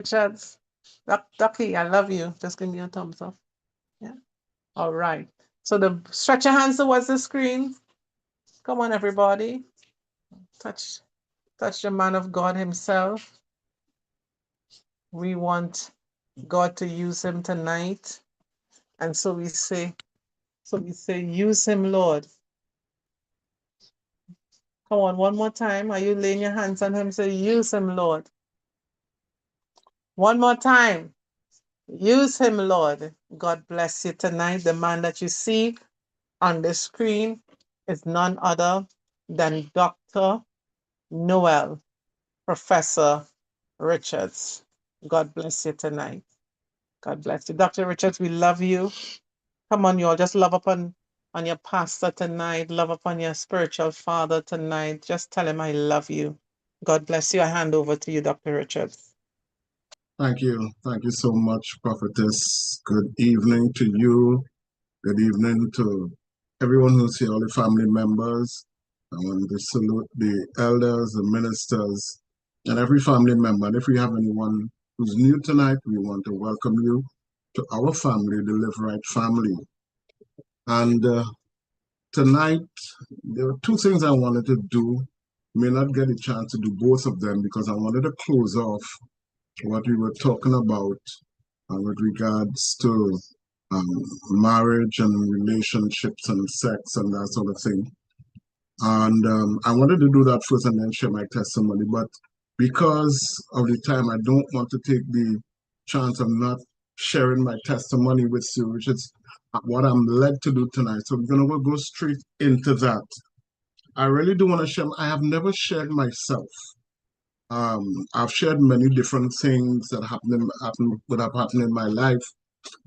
Richards. Ducky, I love you. Just give me a thumbs up. Yeah. All right. So stretch your hands towards the screen. Come on, everybody. Touch the man of God himself. We want God to use him tonight. And so we say, use him, Lord. Come on, one more time. Are you laying your hands on him? Say, use him, Lord. One more time. Use him, Lord. God bless you tonight. The man that you see on the screen is none other than Dr. Noel, Professor Richards. God bless you tonight. God bless you. Dr. Richards, we love you. Come on, y'all. Just love upon your pastor tonight. Love upon your spiritual father tonight. Just tell him I love you. God bless you. I hand over to you, Dr. Richards. Thank you. Thank you so much, Prophetess. Good evening to you. Good evening to everyone who's here, all the family members. I want to salute the elders, the ministers, and every family member. And if we have anyone who's new tonight, we want to welcome you to our family, the LiveRight family. And tonight, there were two things I wanted to do. May not get a chance to do both of them because I wanted to close off what we were talking about with regards to marriage and relationships and sex and that sort of thing. And I wanted to do that first and then share my testimony. But because of the time, I don't want to take the chance of not sharing my testimony with you, which is what I'm led to do tonight. So we're going to go straight into that. I really do want to share. I have never shared myself. I've shared many different things that have happened in my life,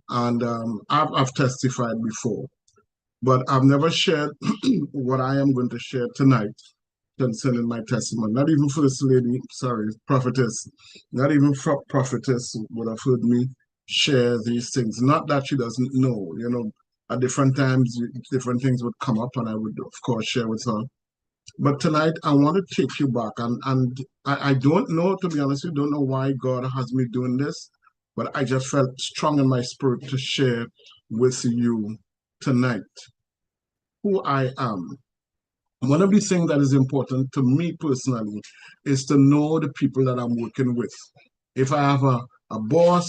and I've testified before, but I've never shared what I am going to share tonight concerning my testimony. Not even First Lady, sorry, Prophetess, not even Prophetess would have heard me share these things. Not that she doesn't know, at different times, different things would come up, and I would, of course, share with her. But tonight, I want to take you back, and I don't know, to be honest, don't know why God has me doing this, but I just felt strong in my spirit to share with you tonight who I am. One of the things that is important to me personally is to know the people that I'm working with. If I have a boss,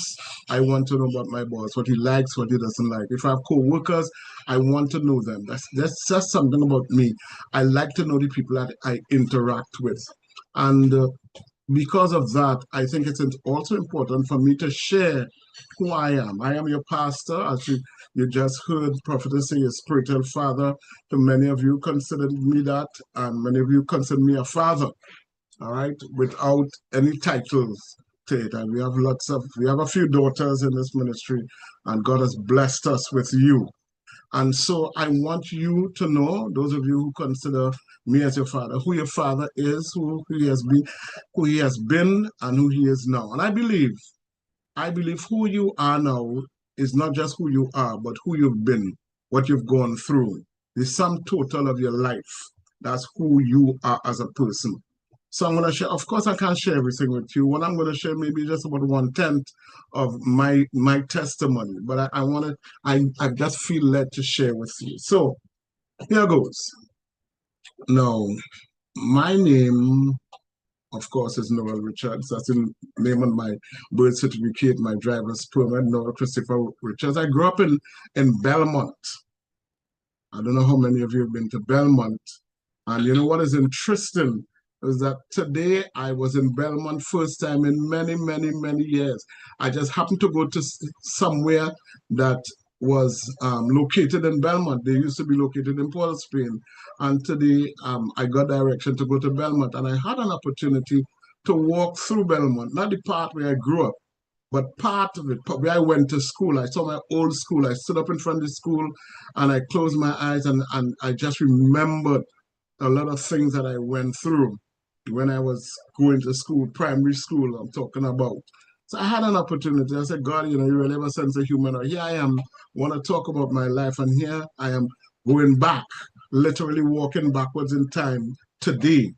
I want to know about my boss, what he likes, what he doesn't like. If I have co-workers, I want to know them. That's just something about me. I like to know the people that I interact with. And because of that, I think it's also important for me to share who I am. I am your pastor, as you just heard Prophetess say, your spiritual father. To many of you consider me that, and many of you consider me a father, all right, without any titles to it. And we have a few daughters in this ministry, and God has blessed us with you. And so I want you to know, those of you who consider me as your father, who your father is, who he has been, and who he is now. And I believe who you are now is not just who you are, but who you've been, what you've gone through, the sum total of your life. That's who you are as a person. So I'm going to share, of course, I can't share everything with you. What I'm going to share maybe just about 1/10 of my testimony, but I just feel led to share with you. So here goes. Now, my name, of course, is Noel Richards. That's the name on my birth certificate, my driver's permit, Noel Christopher Richards. I grew up in Belmont. I don't know how many of you have been to Belmont. And you know what is interesting is that today I was in Belmont first time in many, many, many years. I just happened to go to somewhere that was located in Belmont. They used to be located in Port of Spain. And today I got direction to go to Belmont. And I had an opportunity to walk through Belmont, not the part where I grew up, but part of it, where I went to school. I saw my old school. I stood up in front of the school and I closed my eyes and I just remembered a lot of things that I went through when I was going to school, primary school, I'm talking about. So I had an opportunity. I said, God, you really have a sense of humor. Here I am, want to talk about my life, and here I am going back, literally walking backwards in time today.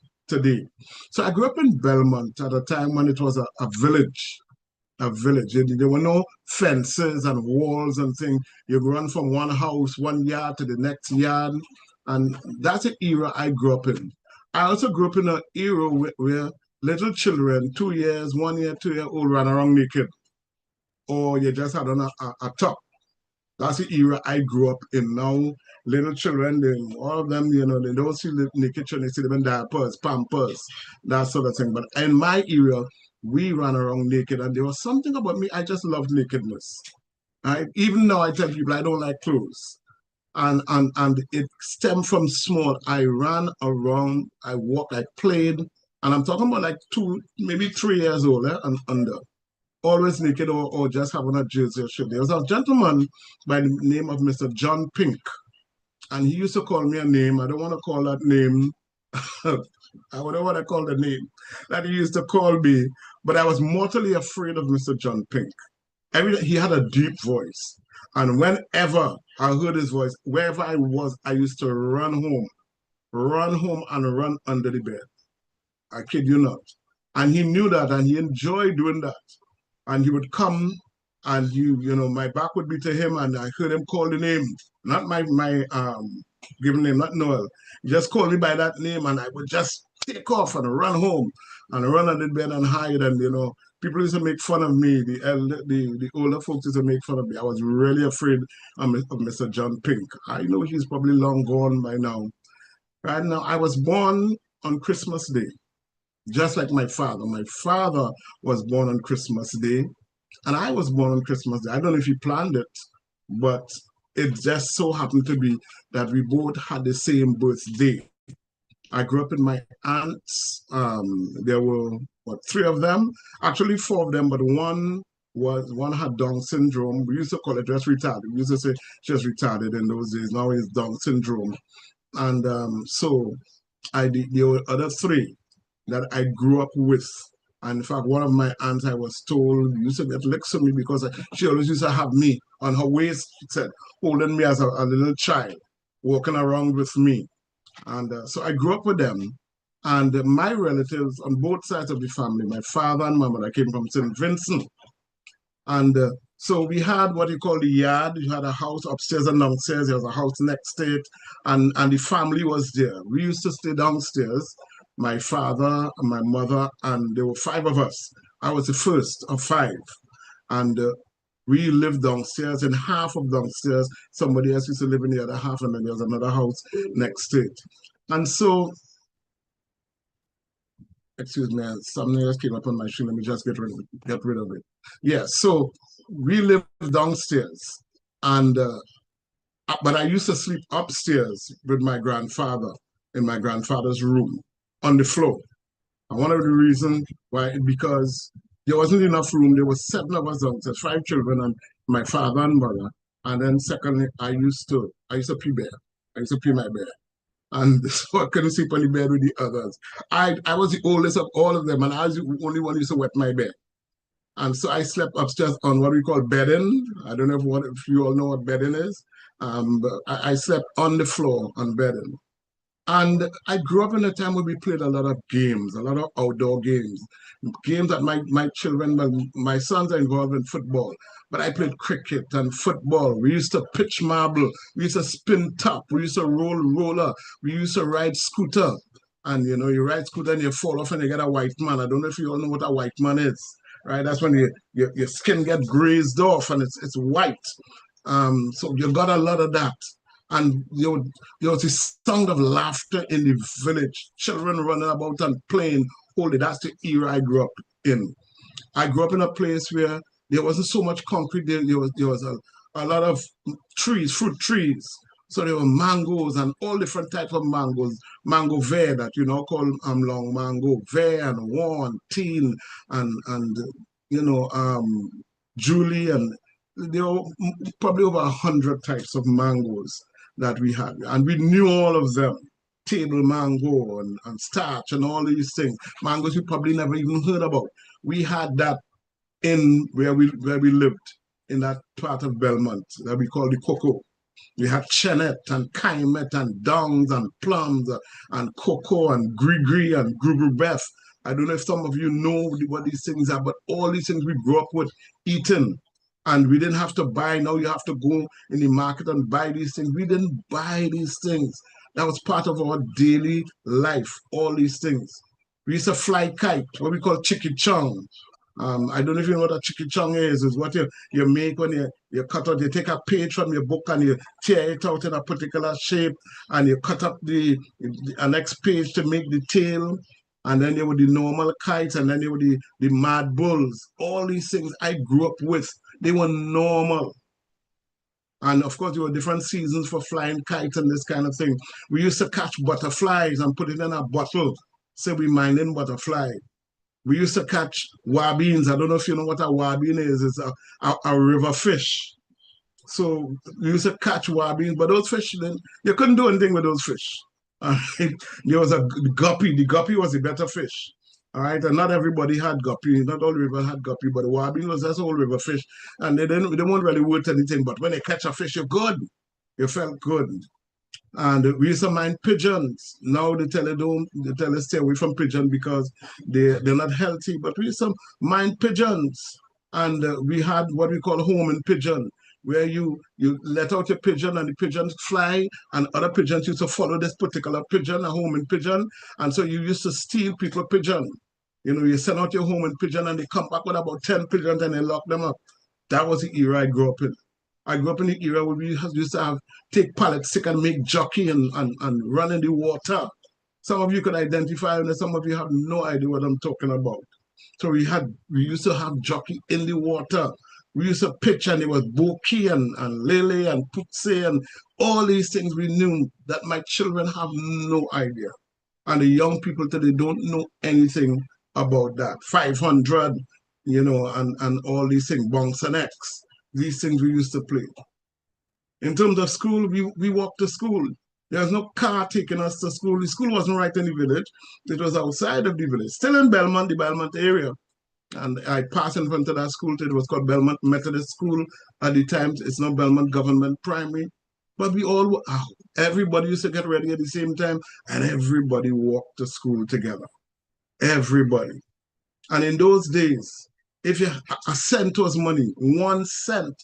So I grew up in Belmont at a time when it was a village. a village. There were no fences and walls and things. You run from one house, one yard to the next yard. And that's the era I grew up in. I also grew up in an era where little children, 2 years, 1 year, 2 year old, ran around naked. Or you just had on a top. That's the era I grew up in. Now, little children, all of them, they don't see naked children, they see them in diapers, pampers, that sort of thing. But in my era, we ran around naked, and there was something about me, I just loved nakedness. Even now, I tell people I don't like clothes. And it stemmed from small. I ran around, I walked, I played, and I'm talking about like 2, maybe 3 years old and under, always naked or just having a jersey or shirt. There was a gentleman by the name of Mr. John Pink, and he used to call me a name. I don't want to call that name. I don't want to call the name that he used to call me, but I was mortally afraid of Mr. John Pink. He had a deep voice, and whenever I heard his voice, wherever I was, I used to run home and run under the bed. I kid you not. And he knew that, and he enjoyed doing that. And he would come, and my back would be to him, and I heard him call the name, not my given name, not Noel. He just called me by that name, and I would just take off and run home and run under the bed and hide. And people used to make fun of me. The older folks used to make fun of me. I was really afraid of Mr. John Pink. I know he's probably long gone by now. Right now, I was born on Christmas Day, just like my father. My father was born on Christmas Day, and I was born on Christmas Day. I don't know if he planned it, but it just so happened to be that we both had the same birthday. I grew up in my aunts. There were, 3 of them? Actually, 4 of them, but one had Down syndrome. We used to call it just retarded. We used to say just retarded in those days. Now it's Down syndrome. And so there were other 3 that I grew up with. And in fact, one of my aunts, I was told, used to get licks on me because she always used to have me on her waist, she said, holding me as a little child, walking around with me. And so I grew up with them. And my relatives on both sides of the family, my father and my mother, came from St. Vincent. And so we had what you call the yard. You had a house upstairs and downstairs. There was a house next to it. And the family was there. We used to stay downstairs, my father, my mother, and there were 5 of us. I was the first of 5. And we lived downstairs. In half of downstairs, somebody else used to live in the other half, and then there was another house next to it. And so, excuse me, something else came up on my screen. Let me just get rid of it. Yeah, so we lived downstairs, and but I used to sleep upstairs with my grandfather in my grandfather's room on the floor. And one of the reasons why, because there wasn't enough room. There were 7 of us downstairs, 5 children, and my father and mother. And then secondly, I used to pee bed. I used to pee my bed. And so I couldn't sleep on the bed with the others. I was the oldest of all of them, and I was the only one who used to wet my bed. And so I slept upstairs on what we call bedding. I don't know if you all know what bedding is, but I slept on the floor on bedding. And I grew up in a time where we played a lot of games, a lot of outdoor games that my children, my sons are involved in football, but I played cricket and football. We used to pitch marble. We used to spin top. We used to roll roller. We used to ride scooter. And, you ride scooter and you fall off and you get a white man. I don't know if you all know what a white man is, right? That's when your skin gets grazed off and it's white. So you got a lot of that. And there was this sound of laughter in the village, children running about and playing. Holy, that's the era I grew up in. I grew up in a place where there wasn't so much concrete. There was a lot of trees, fruit trees. So there were mangoes and all different types of mangoes. Mango vert that call long mango, vert and one, teen, and Julie, and there were probably over 100 types of mangoes that we had, and we knew all of them. Table mango and starch and all these things. Mangoes you probably never even heard about. We had that in where we lived, in that part of Belmont that we call the cocoa. We had chenet and kaimet and dongs and plums and cocoa and gris-gris and grugrubeth I don't know if some of you know what these things are, but all these things we grew up with eating. And we didn't have to buy. Now you have to go in the market and buy these things. We didn't buy these things. That was part of our daily life, all these things. We used to fly kite, what we call chicky chong. I don't know if you know what a chicky chong is. It's what you make when you cut out, you take a page from your book and you tear it out in a particular shape and you cut up the next page to make the tail. And then there were the normal kites, and then there were the mad bulls. All these things I grew up with, they were normal. And of course, there were different seasons for flying kites and this kind of thing. We used to catch butterflies and put it in a bottle. So we minding butterfly. We used to catch wabines. I don't know if you know what a wabine is. It's a river fish. So we used to catch wabines, but those fish, then you couldn't do anything with those fish. There was a guppy. The guppy was the better fish. All right, and not everybody had guppy. Not all rivers had guppy, but the wabine was just all river fish, and they weren't really worth anything. But when they catch a fish, you're good. You felt good. And we used to mind pigeons. Now they tell you stay away from pigeons because they're not healthy. But we used to mind pigeons, and we had what we call homing pigeon, where you let out your pigeon and the pigeons fly, and other pigeons used to follow this particular pigeon, a homing pigeon, and so you used to steal people's pigeon. You know, you send out your homing pigeon and they come back with about 10 pigeons and they lock them up. That was the era I grew up in. I grew up in the era where we used to take pallet stick and make jockey and run in the water. Some of you could identify and some of you have no idea what I'm talking about. So we used to have jockey in the water. We used to pitch and it was Boki and Lele and Putse and all these things we knew that my children have no idea. And the young people today don't know anything about that. 500, you know, and all these things, Bonks and X. These things we used to play. In terms of school, we walked to school. There was no car taking us to school. The school wasn't right in the village. It was outside of the village, still in Belmont, the Belmont area. And I passed in front of that school. It was called Belmont Methodist School at the time. It's not Belmont Government Primary. But everybody used to get ready at the same time, and everybody walked to school together. Everybody. And in those days, if a cent was money, 1 cent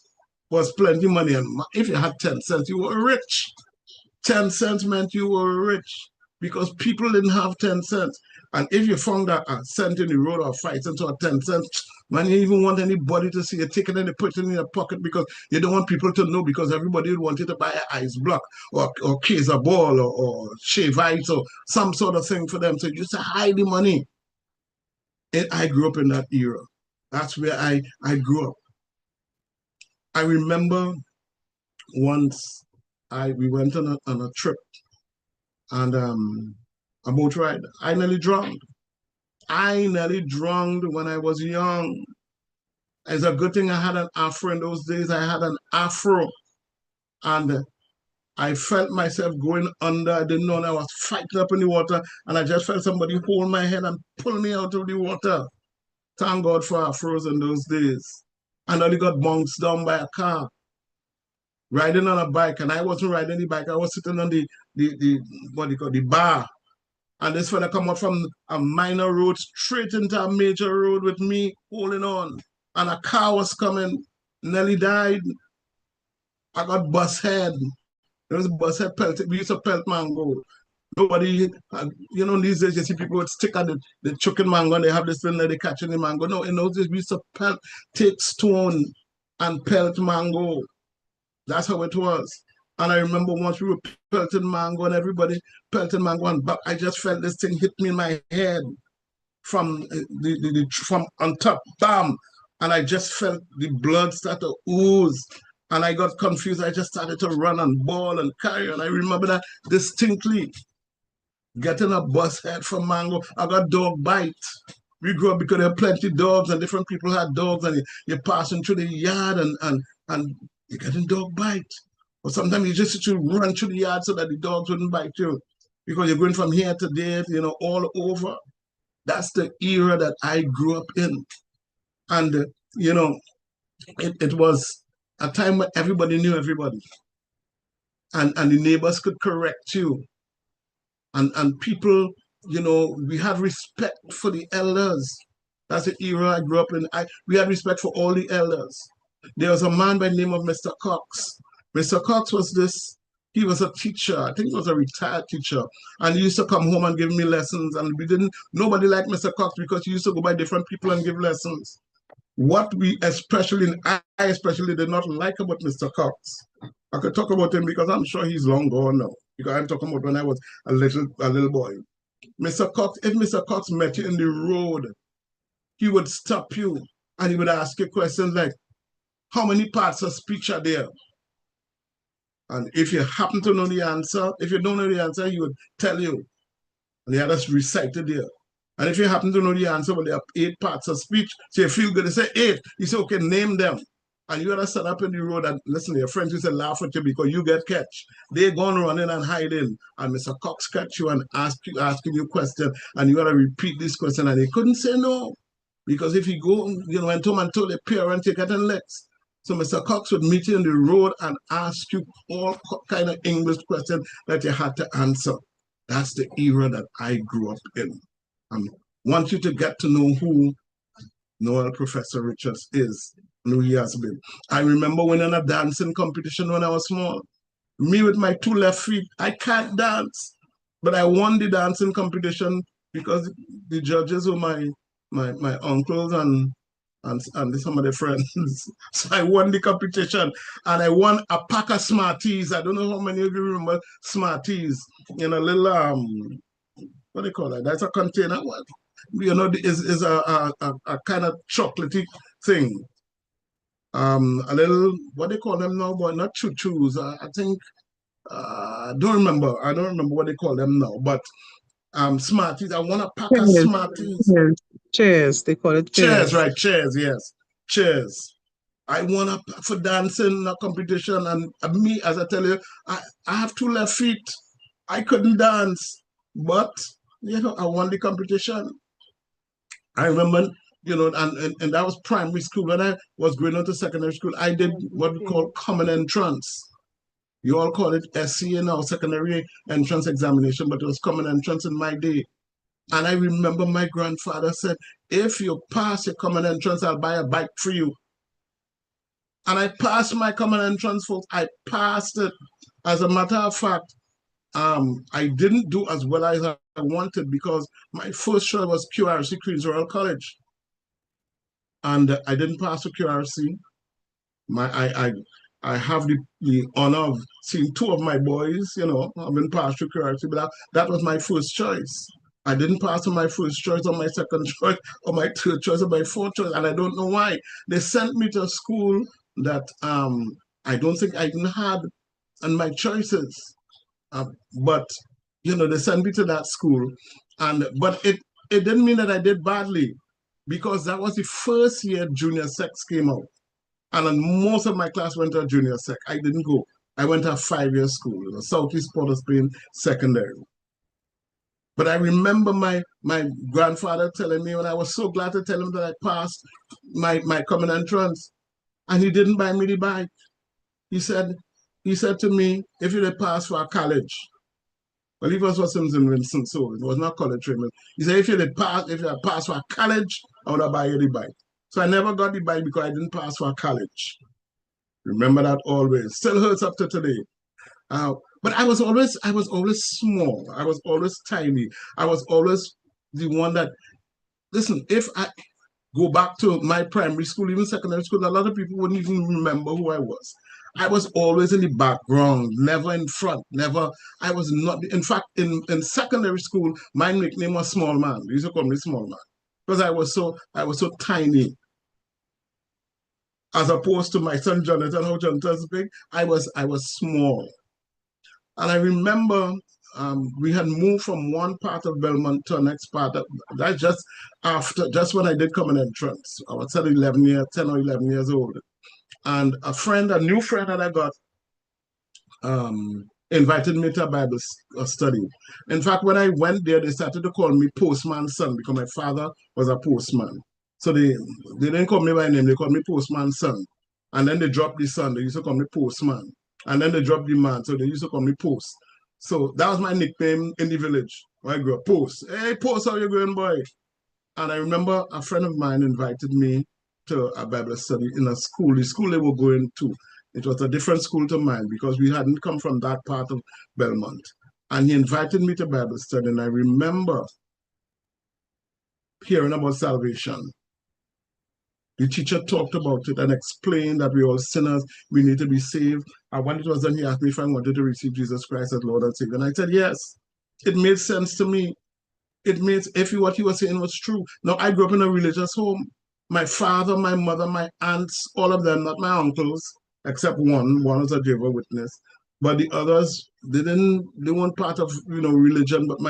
was plenty money. And if you had 10 cents, you were rich. 10 cents meant you were rich because people didn't have 10 cents. And if you found a cent in the road or 5 cents or 10 cents, man, you even want anybody to see you take it and you put it in your pocket because you don't want people to know because everybody would want you to buy an ice block or case a ball or shave ice or some sort of thing for them. So you used to hide the money. And I grew up in that era. That's where I grew up. I remember once we went on a trip and a boat ride. I nearly drowned. I nearly drowned when I was young. It's a good thing I had an afro in those days. I had an afro and I felt myself going under. I didn't know, and I was fighting up in the water and I just felt somebody hold my head and pull me out of the water. Thank God for afros in those days. And I got bounced down by a car riding on a bike, and I wasn't riding the bike. I was sitting on the what do you call the bar, and this fella come up from a minor road straight into a major road with me holding on, and a car was coming. Nearly died. I got bus head. There was a bus head pelted. We used to pelt mango. Nobody, you know, these days you see people would stick at the choking mango and they have this thing that they catching the mango. No, in those days we used to take stone and pelt mango. That's how it was. And I remember once we were pelting mango and everybody pelting mango, and I just felt this thing hit me in my head from from on top, bam, and I just felt the blood start to ooze, and I got confused. I just started to run and bawl and carry, and I remember that distinctly. Getting a bus head from mango, I got dog bite. We grew up because there were plenty of dogs and different people had dogs, and you're passing through the yard and you're getting dog bite. Or sometimes you just to run through the yard so that the dogs wouldn't bite you because you're going from here to there, you know, all over. That's the era that I grew up in. And, you know, it was a time when everybody knew everybody. And the neighbors could correct you. And people we had respect for the elders. That's the era I grew up in. We had respect for all the elders. There was a man by the name of Mr. Cox. Mr. Cox he was a teacher. I think he was a retired teacher. And he used to come home and give me lessons. And nobody liked Mr. Cox because he used to go by different people and give lessons. What I especially did not like about Mr. Cox, I could talk about him because I'm sure he's long gone now. Because I'm talking about when I was a little boy. Mr. Cox, if Mr. Cox met you in the road, he would stop you and he would ask you questions like, how many parts of speech are there? And if you happen to know the answer, if you don't know the answer, he would tell you. And he had us recited there. And if you happen to know the answer, well, there are 8 parts of speech, so you feel good, they say 8. You say, okay, name them. And you gotta stand up in the road and listen, your friends used to laugh at you because you get catch. They gone running and hiding. And Mr. Cox catch you and asking you question, and you gotta repeat this question. And he couldn't say no. Because if you go, went home and told the parent you're getting licks. So Mr. Cox would meet you in the road and ask you all kind of English questions that you had to answer. That's the era that I grew up in. I want you to get to know who Noel Professor Richards is and who he has been. I remember winning a dancing competition when I was small. Me with my 2 left feet, I can't dance. But I won the dancing competition because the judges were my uncles and some of the friends. So I won the competition and I won a pack of Smarties. I don't know how many of you remember Smarties in a little what do you call that? That's a container. Is a kind of chocolatey thing. A little, what do they call them now, but not choo-choos. I think I don't remember what they call them now, but Smarties. I want a pack of Cheers. Smarties. Cheers. They call it Chairs, cheers. right? Chairs, yes. Chairs. I won for dancing a competition, and me, as I tell you, I have 2 left feet. I couldn't dance, but I won the competition. I remember, and that was primary school. When I was going on to secondary school, I did what we call common entrance. You all call it SCA now, secondary entrance examination, but it was common entrance in my day. And I remember my grandfather said, if you pass your common entrance, I'll buy a bike for you. And I passed my common entrance, folks. I passed it. As a matter of fact, I didn't do as well as I wanted because my first choice was QRC, Queens Royal College. And I didn't pass for QRC. I have the honor of seeing 2 of my boys, having passed through QRC, but that was my first choice. I didn't pass on my first choice, or my second choice, or my third choice, or my fourth choice, and I don't know why. They sent me to a school that I don't think I even had in my choices. But they sent me to that school, but it didn't mean that I did badly, because that was the first year junior sex came out. And then most of my class went to a junior sec. I didn't go. I went to a 5-year school, Southeast Port of Spain Secondary. But I remember my grandfather telling me, when I was so glad to tell him that I passed my common entrance, and he didn't buy me the bike. He said to me, if you pass for a college, well, he was for Simpson Vincent, so it was not college treatment. He said, if you pass for a college, I would have buy you the bike. So I never got the bike because I didn't pass for a college. Remember that always. Still hurts up to today. But I was always small. I was always tiny. I was always the one that, listen, if I go back to my primary school, even secondary school, a lot of people wouldn't even remember who I was. I was always in the background, never in front, never. I was not, in fact, in secondary school, my nickname was Small Man. They used to call me Small Man because I was so tiny. As opposed to my son Jonathan, how Jonathan's big, I was small. And I remember we had moved from one part of Belmont to the next part. That's just when I did common entrance. I was 10 or 11 years old. And a new friend that I got, invited me to a Bible study. In fact, when I went there, they started to call me Postman's son because my father was a postman. So they didn't call me by name, they called me Postman's son. And then they dropped the son, they used to call me Postman. And then they dropped the man, so they used to call me Post. So that was my nickname in the village when I grew up. Post. Hey, Post, how you going, boy? And I remember a friend of mine invited me to a Bible study in a school, the school they were going to. It was a different school to mine because we hadn't come from that part of Belmont. And he invited me to Bible study. And I remember hearing about salvation. The teacher talked about it and explained that we are all sinners, we need to be saved. And when it was done, he asked me if I wanted to receive Jesus Christ as Lord and Savior. And I said, yes. It made sense to me. It means if what he was saying was true. Now, I grew up in a religious home. My father, my mother, my aunts, all of them, not my uncles, except one. One was a Jehovah's Witness. But the others, they weren't part of, religion, but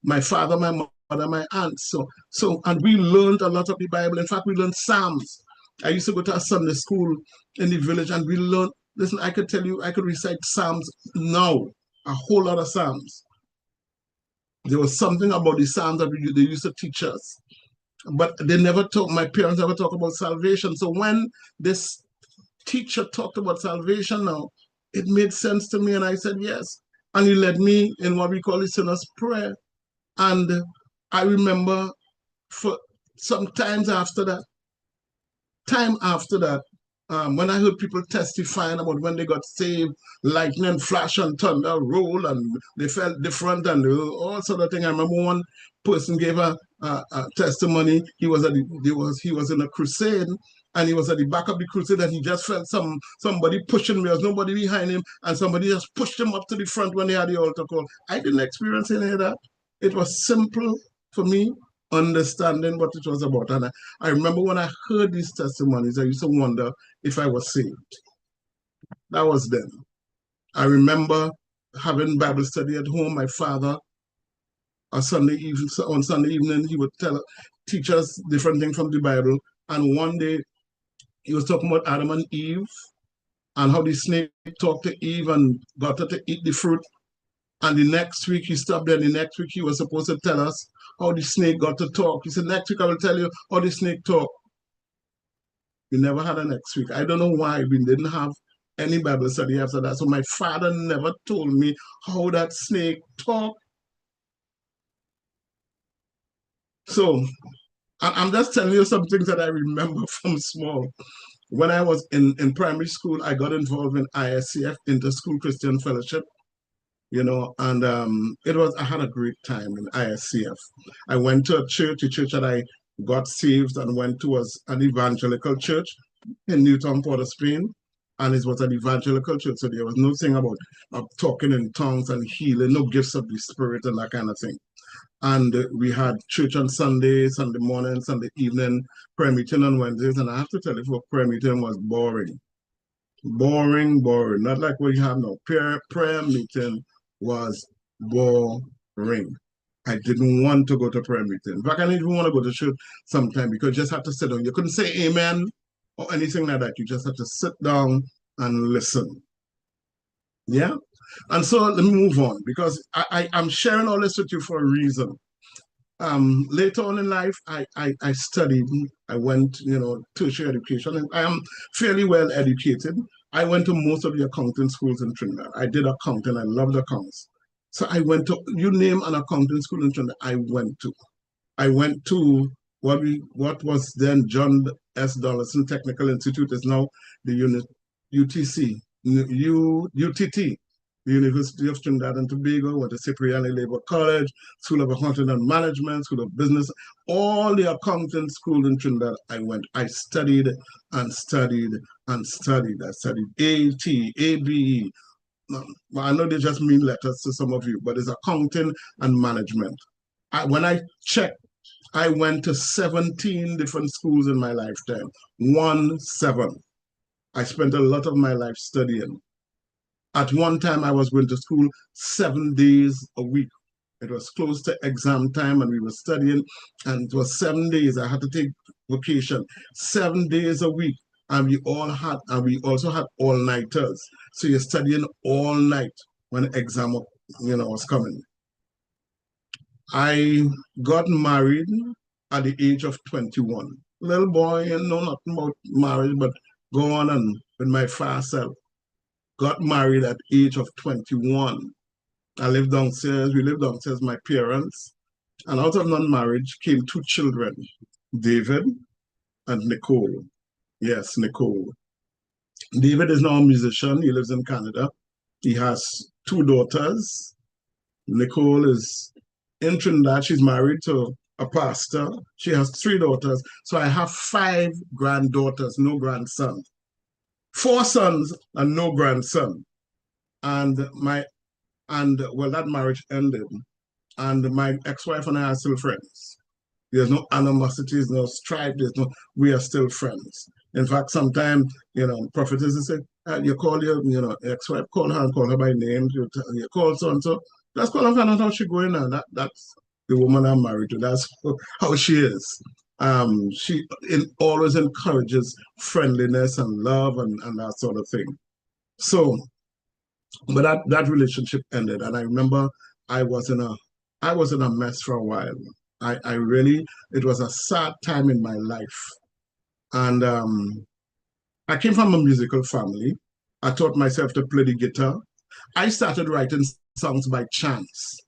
my father, my mother, my aunts. And we learned a lot of the Bible. In fact, we learned Psalms. I used to go to a Sunday school in the village and we learned, listen, I could tell you, I could recite Psalms now, a whole lot of Psalms. There was something about the Psalms that they used to teach us. But they never talk, my parents never talk about salvation. So when this teacher talked about salvation now, it made sense to me. And I said, yes. And he led me in what we call the sinner's prayer. And I remember for some time after that, when I heard people testifying about when they got saved, lightning flash and thunder roll, and they felt different and all sort of thing. I remember one person gave a testimony. He was in a crusade, and he was at the back of the crusade, and he just felt somebody pushing me. There was nobody behind him, and somebody just pushed him up to the front when they had the altar call. I didn't experience any of that. It was simple for me, understanding what it was about. And I remember when I heard these testimonies, I used to wonder if I was saved. That was then. I remember having Bible study at home. My father, on Sunday evening, he would teach us different things from the Bible. And one day, he was talking about Adam and Eve and how the snake talked to Eve and got her to eat the fruit. And the next week, he stopped there. The next week, he was supposed to tell us how the snake got to talk. He said, next week, I will tell you how the snake talked. We never had a next week. I don't know why we didn't have any Bible study after that. So my father never told me how that snake talked. So I'm just telling you some things that I remember from small. When I was in primary school, I got involved in ISCF, Inter-School Christian Fellowship, and I had a great time in ISCF. I went to a church that I got saved and went to was an evangelical church in Newtown, Port of Spain. And it was an evangelical church, so there was no thing about talking in tongues and healing, no gifts of the Spirit and that kind of thing. And we had church on Sunday, Sunday morning, Sunday evening, prayer meeting on Wednesdays. And I have to tell you, prayer meeting was boring. Boring. Not like what you have now. Prayer meeting was boring. I didn't want to go to prayer meeting. In fact, I didn't even want to go to church sometime because you just had to sit down. You couldn't say amen or anything like that. You just had to sit down and listen. Yeah? And so let me move on because I'm sharing all this with you for a reason. Later on in life, I studied. I went, tertiary education, and I am fairly well educated. I went to most of the accounting schools in Trinidad. I did accounting. I loved accounts. So I went to, you name an accounting school in Trinidad, I went to. I went to what was then John S. Donaldson Technical Institute, is now the UTT, the University of Trinidad and Tobago, went to Cipriani Labor College, School of Accounting and Management, School of Business, all the accounting schools in Trinidad I went. I studied and studied and studied. I studied AT, ABE. I know they just mean letters to some of you, but it's accounting and management. When I checked, I went to 17 different schools in my lifetime. 17. I spent a lot of my life studying. At one time, I was going to school 7 days a week. It was close to exam time and we were studying, and it was 7 days. I had to take vacation 7 days a week. And we also had all-nighters. So you're studying all night when exam, was coming. I got married at the age of 21. Little boy, nothing about marriage, but go on and with my far self. Got married at the age of 21. I lived downstairs. We lived downstairs, my parents. And out of non-marriage came two children, David and Nicole. Yes, Nicole. David is now a musician. He lives in Canada. He has two daughters. Nicole is in Trinidad. She's married to a pastor. She has three daughters. So I have five granddaughters, no grandson. Four sons and no grandson. And that marriage ended. And my ex-wife and I are still friends. There's no animosity, there's no strife, we are still friends. In fact, sometimes, prophetess say, you call your, ex-wife, call her by name, you call so-and-so, let's call her and find out how she's going on. That's the woman I'm married to. That's how she is. She always encourages friendliness and love and that sort of thing. So, but that relationship ended. And I remember I was in a mess for a while. I really, it was a sad time in my life. And I came from a musical family. I taught myself to play the guitar. I started writing songs by chance.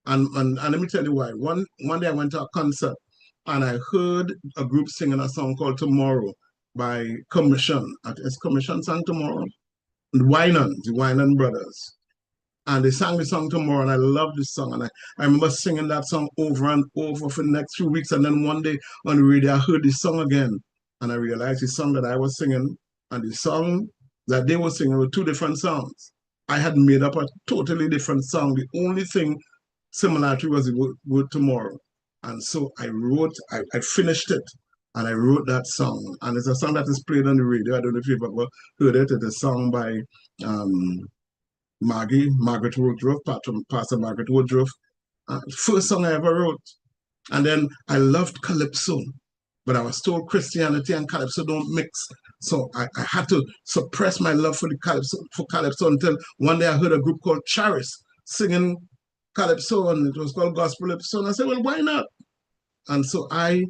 And let me tell you why. One day I went to a concert and I heard a group singing a song called Tomorrow by Commission. It's Commission sang Tomorrow? The Winan Brothers. And they sang the song Tomorrow, and I loved this song. And I remember singing that song over and over for the next few weeks. And then one day on the radio, I heard this song again. And I realized the song that I was singing and the song that they were singing were two different songs. I had made up a totally different song. The only thing similarity was the word Tomorrow. And so I finished it, and I wrote that song. And it's a song that is played on the radio. I don't know if you've ever heard it. It's a song by Margaret Woodruff, Pastor Margaret Woodruff. First song I ever wrote. And then I loved Calypso, but I was told Christianity and Calypso don't mix. So I had to suppress my love for Calypso until one day I heard a group called Charis singing Calypso, and it was called Gospel Calypso. And I said, well, why not? And so I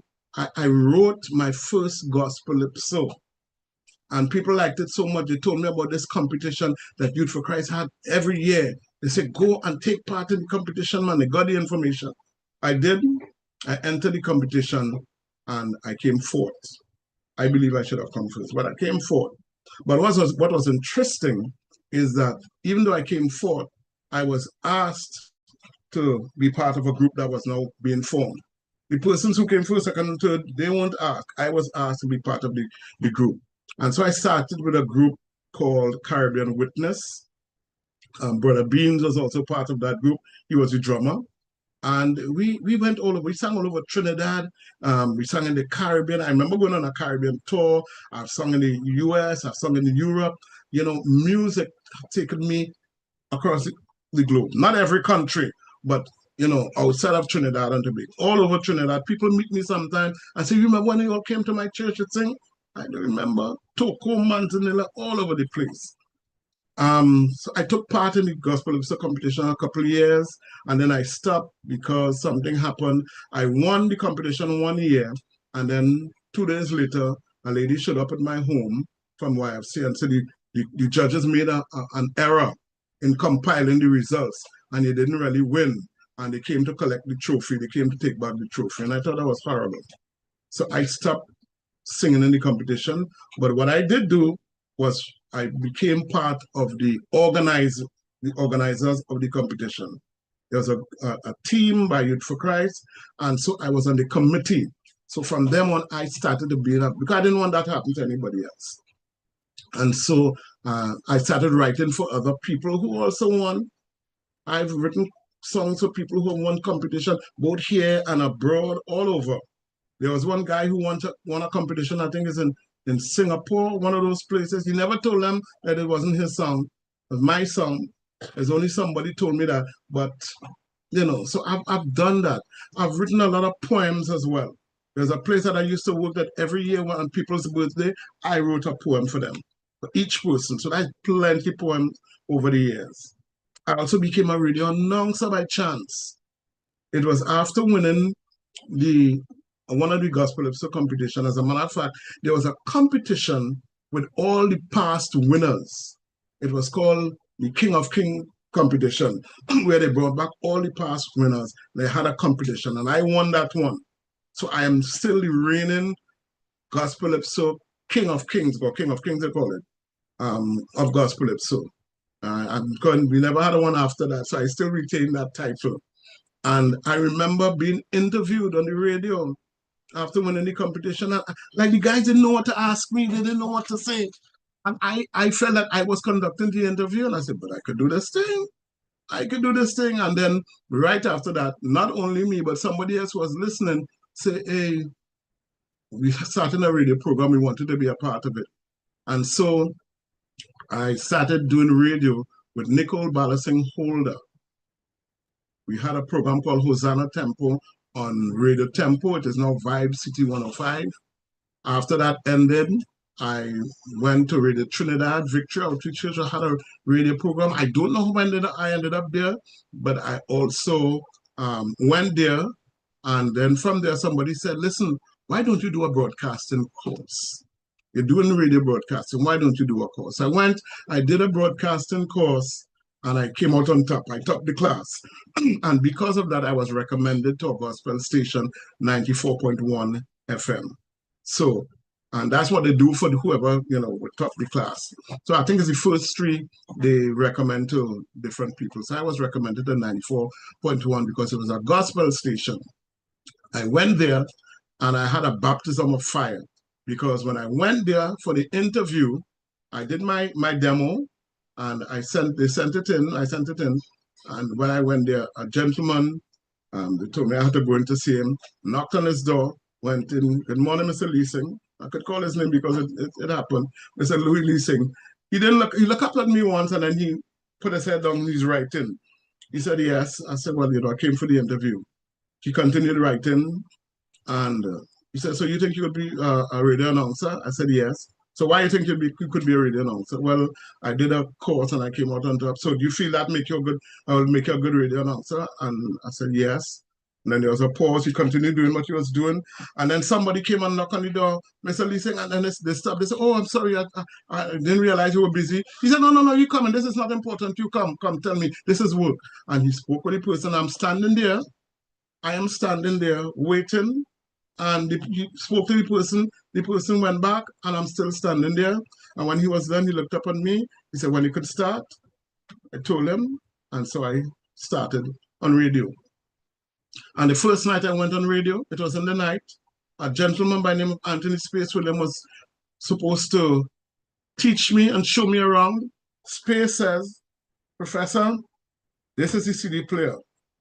wrote my first Gospel Calypso. And people liked it so much, they told me about this competition that Youth for Christ had every year. They said, go and take part in the competition, man. They got the information. I did. I entered the competition and I came fourth. I believe I should have come first, but I came fourth. But what was interesting is that even though I came fourth, I was asked to be part of a group that was now being formed. The persons who came first, second, and third, they weren't asked. I was asked to be part of the group. And so I started with a group called Caribbean Witness. Brother Beans was also part of that group. He was the drummer. And we went all over. We sang all over Trinidad. We sang in the Caribbean. I remember going on a Caribbean tour. I've sung in the US. I've sung in Europe. Music taken me across the globe. Not every country, but outside of Trinidad and Tobago, all over Trinidad. People meet me sometimes and say, you remember when you all came to my church to sing? I don't remember. Toko, Manzanilla, all over the place. So I took part in the Gospel Calypso competition a couple of years, and then I stopped because something happened. I won the competition 1 year, and then 2 days later, a lady showed up at my home from YFC and said the judges made an error in compiling the results, and they didn't really win. And they came to collect the trophy. They came to take back the trophy, and I thought that was horrible. So I stopped singing in the competition. But what I did do was I became part of the organizers of the competition. There was a team by Youth for Christ, and so I was on the committee. So from then on, I started to build up, because I didn't want that to happen to anybody else. And so I started writing for other people who also won. I've written songs for people who won competition, both here and abroad, all over. There was one guy who won a competition, I think it's in Singapore, one of those places. He never told them that it wasn't his song. It was my song. There's only somebody told me that. But, so I've done that. I've written a lot of poems as well. There's a place that I used to work at every year on people's birthday. I wrote a poem for them, for each person. So that's plenty of poems over the years. I also became a radio announcer by chance. It was after winning one of the Gospel Calypso competition. As a matter of fact, there was a competition with all the past winners. It was called the King of King competition where they brought back all the past winners. They had a competition, and I won that one. So I am still the reigning gospel episode King of Kings, or King of Kings they call it, of gospel episode. We never had one after that, so I still retain that title. And I remember being interviewed on the radio after winning the competition. And, like, the guys didn't know what to ask me, they didn't know what to say. And I felt that I was conducting the interview, and I said, but I could do this thing. I could do this thing. And then right after that, not only me, but somebody else was listening, say, hey, we started a radio program, we wanted to be a part of it. And so I started doing radio with Nicole Holder. We had a program called Hosanna Tempo on Radio Tempo. It is now Vibe City 105. After that ended, I went to Radio Trinidad, Victory Outreach Church. I had a radio program. I don't know how I ended up there, but I also went there. And then from there, somebody said, listen, why don't you do a broadcasting course? You're doing radio broadcasting. Why don't you do a course? I went, I did a broadcasting course, and I came out on top. I topped the class. And because of that, I was recommended to a gospel station, 94.1 FM. So, and that's what they do for whoever, would top the class. So I think it's the first three they recommend to different people. So I was recommended to 94.1 because it was a gospel station. I went there and I had a baptism of fire, because when I went there for the interview, I did my demo, and they sent it in. And when I went there, a gentleman, they told me I had to go in to see him, knocked on his door, went in, good morning, Mr. Leasing. I could call his name because it happened. Mr. Louis Leasing. He looked up at me once, and then he put his head down, he's writing. He said, yes. I said, well, I came for the interview. He continued writing, and he said, so you think you could be a radio announcer? I said, yes. So why do you think you could be a radio announcer? Well, I did a course and I came out on top. So do you feel that I will make you a good radio announcer? And I said, yes. And then there was a pause. He continued doing what he was doing. And then somebody came and knocked on the door, Mr. Leasing, and then they stopped. They said, oh, I'm sorry. I didn't realize you were busy. He said, no, you come, and this is not important. You come, tell me. This is work. And he spoke with the person. I'm standing there. I am standing there waiting. And he spoke to the person went back, and I'm still standing there. And when he was done, he looked up at me. He said, when you could start, I told him. And so I started on radio. And the first night I went on radio, it was in the night. A gentleman by the name of Anthony Space William was supposed to teach me and show me around. Space says, Professor, this is the CD player.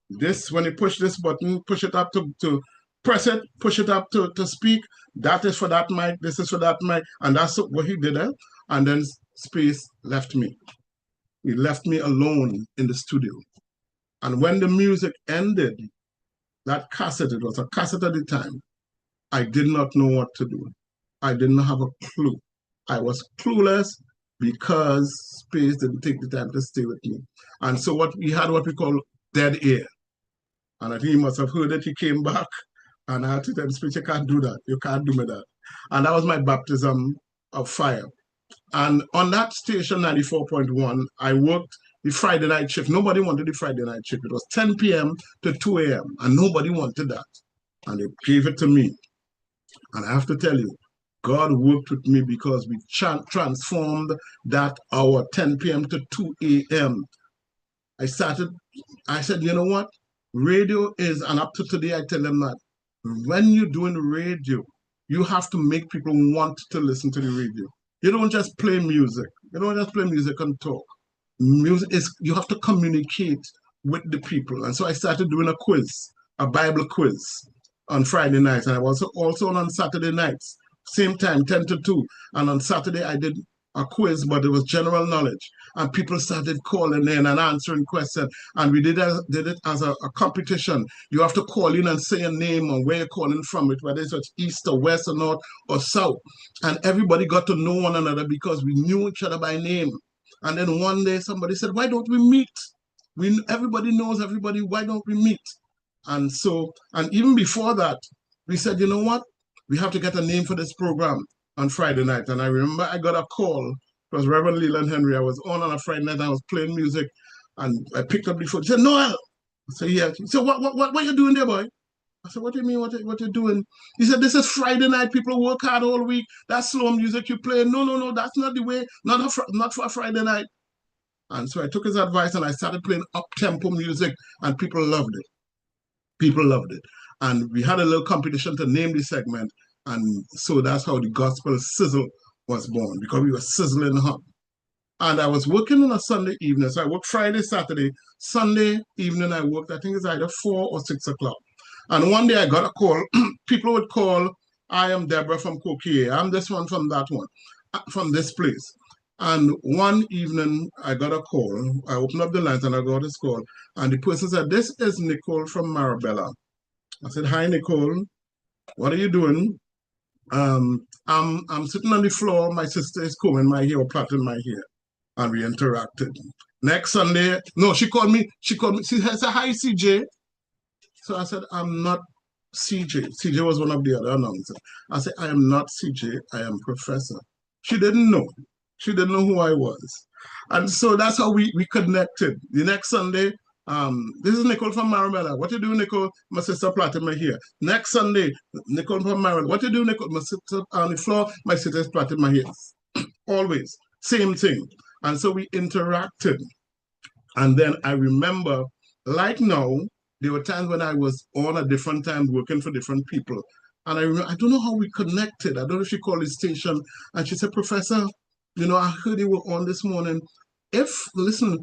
This, when you push this button, push it up to press it, push it up to speak. That is for that mic, this is for that mic. And that's what he did. And then Space left me. He left me alone in the studio. And when the music ended, that cassette, it was a cassette at the time, I did not know what to do. I didn't have a clue. I was clueless because Space didn't take the time to stay with me. And so we had what we call dead air. And I think he must have heard it. He came back, and I had to tell him, Space, you can't do that. You can't do me that. And that was my baptism of fire. And on that station, 94.1, I worked the Friday night shift. Nobody wanted the Friday night shift. It was 10 p.m. to 2 a.m. and nobody wanted that. And they gave it to me. And I have to tell you, God worked with me because we transformed that hour, 10 p.m. to 2 a.m. I said, you know what? Radio is, and up to today, I tell them that when you're doing radio, you have to make people want to listen to the radio. You don't just play music. You don't just play music and talk. Music is, you have to communicate with the people. And so I started doing a quiz, a Bible quiz on Friday nights. And I was also on Saturday nights, same time, 10 to 2. And on Saturday, I did a quiz, but it was general knowledge. And people started calling in and answering questions. And we did it as a competition. You have to call in and say a name and where you're calling from, whether it's east or west or north or south. And everybody got to know one another because we knew each other by name. And then one day somebody said, why don't we meet? Everybody knows everybody, why don't we meet? And so, and even before that, we said, you know what? We have to get a name for this program on Friday night. And I remember I got a call. It was Reverend Leland Henry. I was on a Friday night. I was playing music. And I picked up the phone. He said, Noel. I said, yeah. He said, what you doing there, boy? I said, what do you mean, what you doing? He said, this is Friday night. People work hard all week. That's slow music you play. No, that's not the way. Not for a Friday night. And so I took his advice and I started playing up-tempo music, and people loved it. People loved it. And we had a little competition to name the segment. And so that's how the gospel sizzle was born, because we were sizzling hot. And I was working on a Sunday evening. So I worked Friday, Saturday. Sunday evening, I worked, I think it's either 4 or 6 o'clock. And one day I got a call. People would call, I am Deborah from Coquille. I'm this one from that one, from this place. And one evening I got a call. I opened up the lines and I got this call. And the person said, this is Nicole from Marabella. I said, hi, Nicole. What are you doing? I'm sitting on the floor. My sister is combing my hair or plaiting my hair. And we interacted. Next Sunday, no, she called me. She said, hi, CJ. So I said, I'm not CJ. CJ was one of the other announcers. I said, I am not CJ. I am Professor. She didn't know. She didn't know who I was. And so that's how we connected. The next Sunday, this is Nicole from Marabella. What you do, Nicole? My sister plaited my hair. Next Sunday, Nicole from Marabella. What you do, Nicole? My sister on the floor. My sister plaited my hair. Always. Same thing. And so we interacted. And then I remember, like now, there were times when I was on at different times working for different people. And I remember, I don't know how we connected. I don't know if she called the station and she said, Professor, I heard you were on this morning. Listen,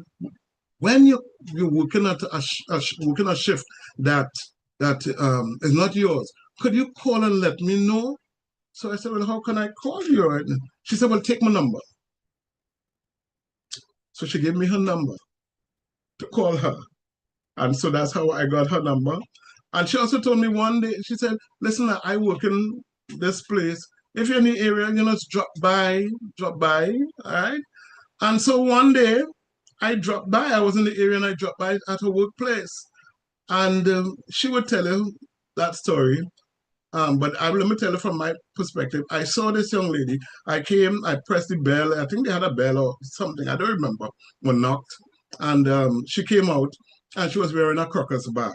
when you're working at working a shift that is not yours, could you call and let me know? So I said, well, how can I call you? She said, well, take my number. So she gave me her number to call her. And so that's how I got her number. And she also told me one day, she said, listen, I work in this place. If you're in the area, just drop by, all right? And so one day, I dropped by. I was in the area and I dropped by at her workplace. And she would tell you that story. But let me tell you from my perspective. I saw this young lady. I came, I pressed the bell. I think they had a bell or something. I don't remember. When knocked. And she came out and she was wearing a crocus bag.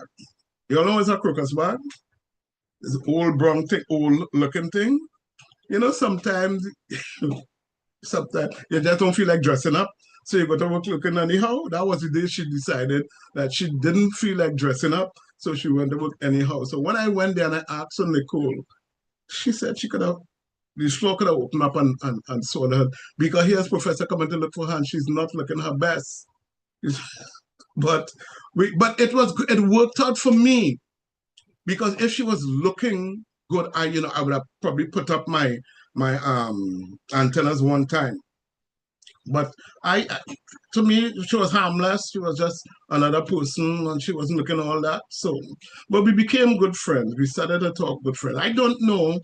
You all know what's a crocus bag? It's an old brown thing, old looking thing. Sometimes you just don't feel like dressing up. So you go to work looking anyhow. That was the day she decided that she didn't feel like dressing up. So she went to work anyhow. So when I went there and I asked her, Nicole, she said the floor could have opened up and saw her. Because here's Professor coming to look for her and she's not looking her best. But it worked out for me, because if she was looking good, I would have probably put up my antennas one time. But to me, she was harmless. She was just another person, and she wasn't looking all that. So, but we became good friends. We started to talk good friends. I don't know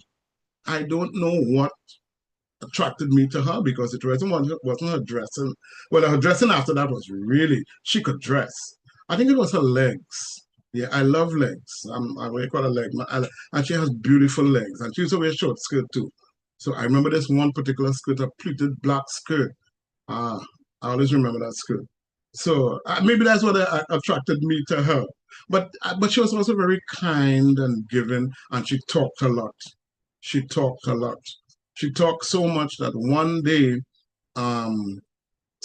what attracted me to her, because it wasn't her dressing. Well, her dressing after that was really, she could dress. I think it was her legs. Yeah, I love legs. I'm what you call a leg. And she has beautiful legs. And she used to wear a short skirt too. So I remember this one particular skirt, a pleated black skirt. I always remember that skirt. So maybe that's what attracted me to her. But she was also very kind and giving, and she talked a lot. She talked a lot. She talked so much that one day,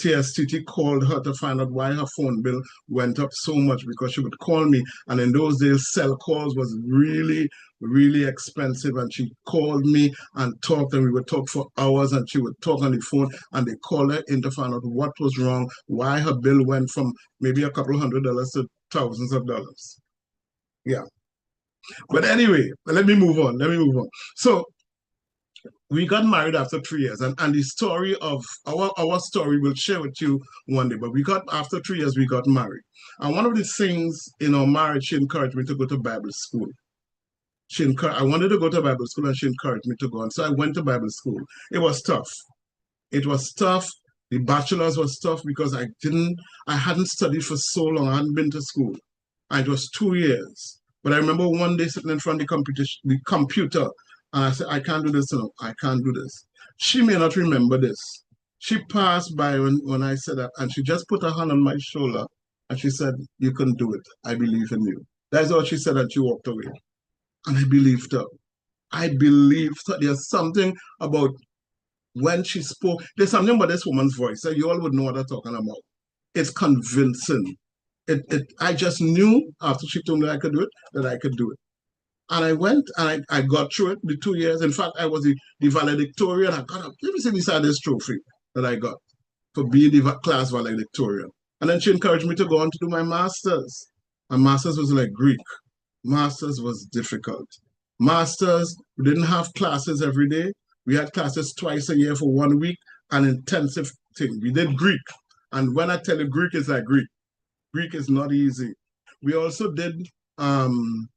TSTT called her to find out why her phone bill went up so much, because she would call me. And in those days, cell calls was really, really expensive. And she called me and talked, and we would talk for hours, and she would talk on the phone, and they called her in to find out what was wrong, why her bill went from maybe a couple $100 to thousands of dollars. Yeah. But anyway, let me move on. So we got married after 3 years, and the story of our story we'll share with you one day. But after 3 years, we got married. And one of the things in our marriage, she encouraged me to go to Bible school. I wanted to go to Bible school, and she encouraged me to go. And so I went to Bible school. It was tough. The bachelor's was tough because I hadn't studied for so long. I hadn't been to school. And it was 2 years. But I remember one day sitting in front of the computer, and I said, I can't do this, I can't do this. She may not remember this. She passed by when I said that, and she just put her hand on my shoulder, And she said, you can do it. I believe in you. That's all she said, and she walked away. And I believed her. I believed her. There's something about when she spoke. There's something about this woman's voice. So you all would know what I'm talking about. It's convincing. I just knew after she told me I could do it, that I could do it. And I went and I got through it the 2 years. In fact, I was the valedictorian. I got up. Let me see beside this trophy that I got for being the class valedictorian. And then she encouraged me to go on to do my master's. And master's was like Greek. Master's was difficult. Masters, we didn't have classes every day. We had classes twice a year for 1 week, an intensive thing. We did Greek. And when I tell you Greek, it's like Greek. Greek is not easy. We also did 1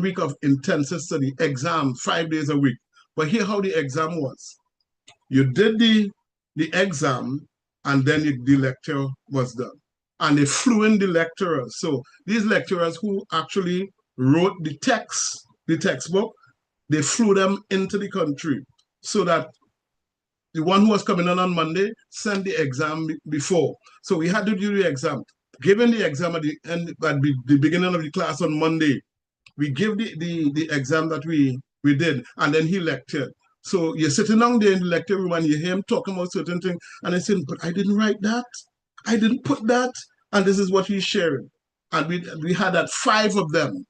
week of intensive study, exam, 5 days a week. But here how the exam was. You did the exam, and then the lecture was done. And they flew in the lecturers. So these lecturers who actually wrote the textbook, they flew them into the country so that the one who was coming on Monday sent the exam before. So we had to do the exam. Given the exam at the beginning of the class on Monday, we give the exam that we did, and then he lectured. So you're sitting down there in the lecture room and you hear him talking about certain things, and I said, but I didn't write that. I didn't put that. And this is what he's sharing. And we had that 5 of them.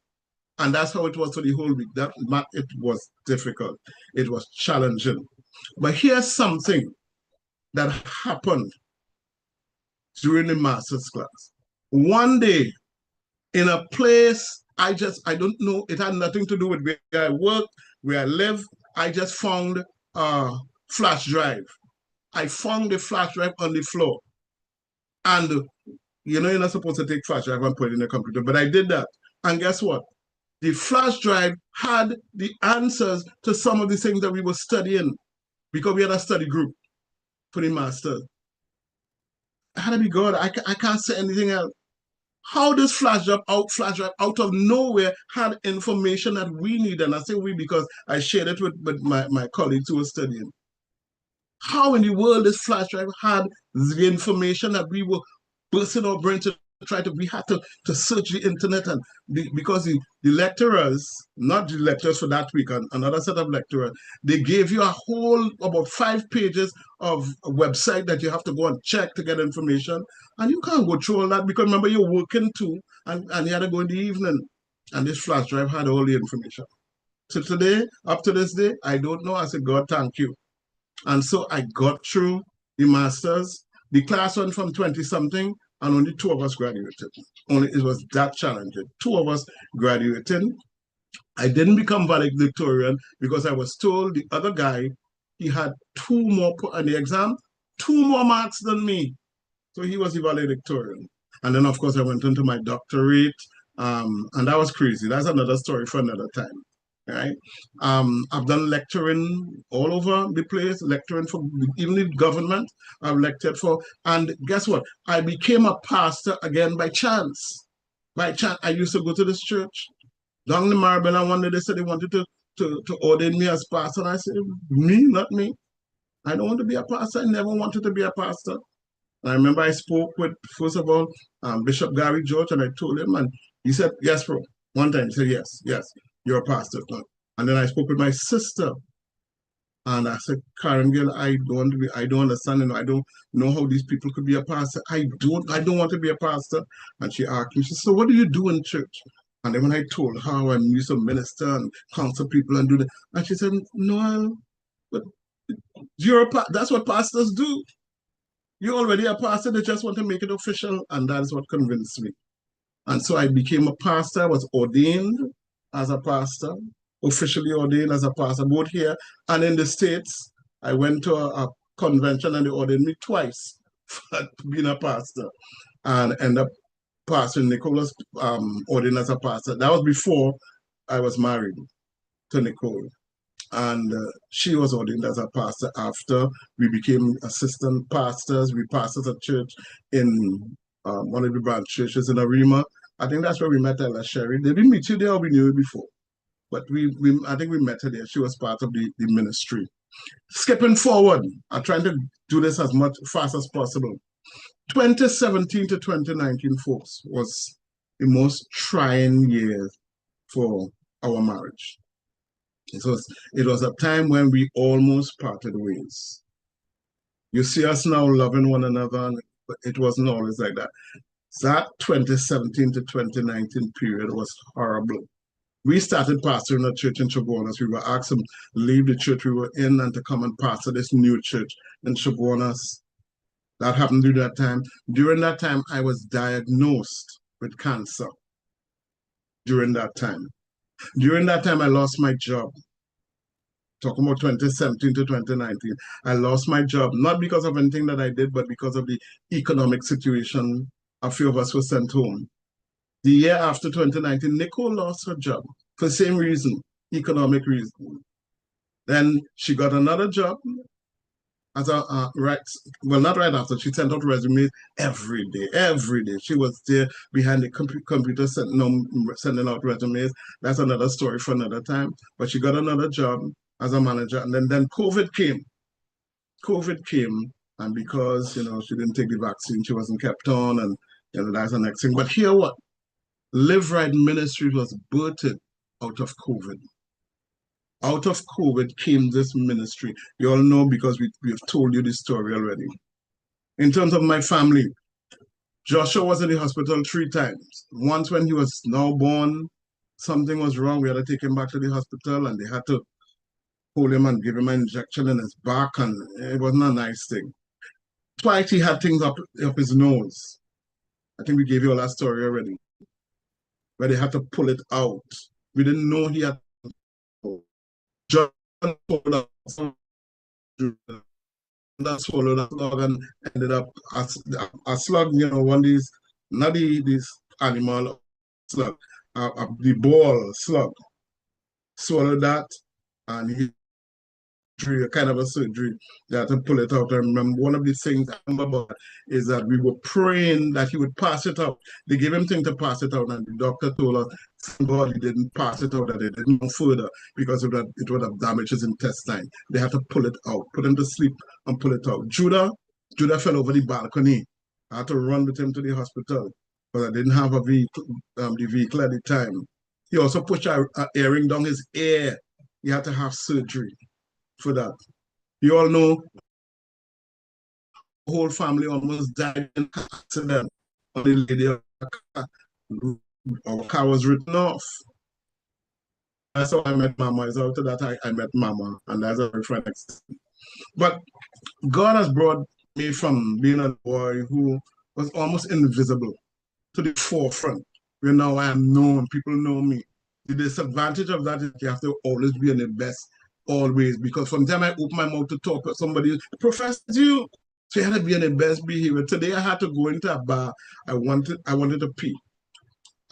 And that's how it was for the whole week. It was difficult. It was challenging. But here's something that happened during the master's class. One day, in a place, I don't know, it had nothing to do with where I work, where I live. I just found a flash drive. I found the flash drive on the floor. And you're not supposed to take flash drive and put it in the computer, but I did that. And guess what? The flash drive had the answers to some of the things that we were studying, because we had a study group for the master. I had to be God. I can't say anything else. How this flash drive out of nowhere had information that we need, and I say we because I shared it with my colleagues who were studying. How in the world this flash drive had the information that we were bursting our brain to we had to search the internet, and because the lecturers, not the lecturers for that week, another set of lecturers, they gave you a whole about 5 pages of a website that you have to go and check to get information, and you can't go through all that because remember you're working too, and you had to go in the evening, and this flash drive had all the information. So today, up to this day, I don't know. I said, God, thank you. And so I got through the master's. The class went from 20-something, and only 2 of us graduated. It was that challenging. 2 of us graduated. I didn't become valedictorian because I was told the other guy, he had 2 more on the exam, 2 more marks than me. So he was the valedictorian. And then, of course, I went into my doctorate, and that was crazy. That's another story for another time. Right? I've done lecturing all over the place, lecturing for even the government. I've lectured for, and guess what? I became a pastor again by chance. By chance, I used to go to this church down in Marble, and one day they said they wanted to ordain me as pastor. And I said, me, not me. I don't want to be a pastor. I never wanted to be a pastor. And I remember I spoke with, first of all, Bishop Gary George, and I told him, and he said, yes, bro. One time he said, yes, you're a pastor. And then I spoke with my sister, and I said, Karen girl, I don't understand, I don't know how these people could be a pastor. I don't want to be a pastor. And she asked me, she said, so what do you do in church? And then when I told her I used to minister and counsel people and do that, and she said, Noel, but that's what pastors do. You're already a pastor, they just want to make it official, and that's what convinced me. And so I became a pastor. I was ordained as a pastor, officially ordained as a pastor, both here and in the States. I went to a convention and they ordained me twice for being a pastor, and ended up pastoring. Nicole was ordained as a pastor. That was before I was married to Nicole. And she was ordained as a pastor after we became assistant pastors. We pastored a church in one of the branch churches in Arima. I think that's where we met Ella Sherry. Did we meet you there or we knew you before? But I think we met her there. She was part of the ministry. Skipping forward, I'm trying to do this as much fast as possible. 2017 to 2019, folks, was the most trying year for our marriage. It was a time when we almost parted ways. You see us now loving one another, but it wasn't always like that. That 2017 to 2019 period was horrible. We started pastoring a church in Chaguanas. We were asked to leave the church we were in and to come and pastor this new church in Chaguanas. That happened during that time. During that time, I was diagnosed with cancer. During that time, I lost my job. Talking about 2017 to 2019, I lost my job, not because of anything that I did, but because of the economic situation. A few of us were sent home. The year after 2019, Nicole lost her job for the same reason, economic reason. Then she got another job as a not right after. She sent out resumes every day. She was there behind the computer sending out resumes. That's another story for another time. But she got another job as a manager, and then COVID came. And because she didn't take the vaccine, she wasn't kept on, and that's the next thing. But here, what LiveRight Ministries was birthed out of COVID. Out of COVID came this ministry. You all know because we've told you this story already. In terms of my family, Joshua was in the hospital 3 times. Once when he was now born, something was wrong. We had to take him back to the hospital, and they had to hold him and give him an injection in his back, and it wasn't a nice thing. Twice he had things up his nose. I think we gave you all that story already, where they had to pull it out. We didn't know he had swallowed a slug and ended up a slug, one of these, not these animal slug, the ball slug. Swallowed that, and he kind of a surgery. They had to pull it out. I remember one of the things I remember about is that we were praying that he would pass it out. They gave him things to pass it out, and the doctor told us, thank God he didn't pass it out, that it didn't go further because it would have damaged his intestine. They had to pull it out, put him to sleep and pull it out. Judah fell over the balcony. I had to run with him to the hospital because I didn't have a vehicle, the vehicle at the time. He also pushed an earring down his ear. He had to have surgery for that. You all know the whole family almost died in an accident on the lady of the car. Our car was written off. That's how I met Mama. It's after that I met Mama, and that's a very friend. But God has brought me from being a boy who was almost invisible to the forefront, where now I am known. People know me. The disadvantage of that is you have to always be in the best, always, because from the time I open my mouth to talk to somebody, Professor, you. So you had to be in the best behavior. Today I had to go into a bar. I wanted to pee.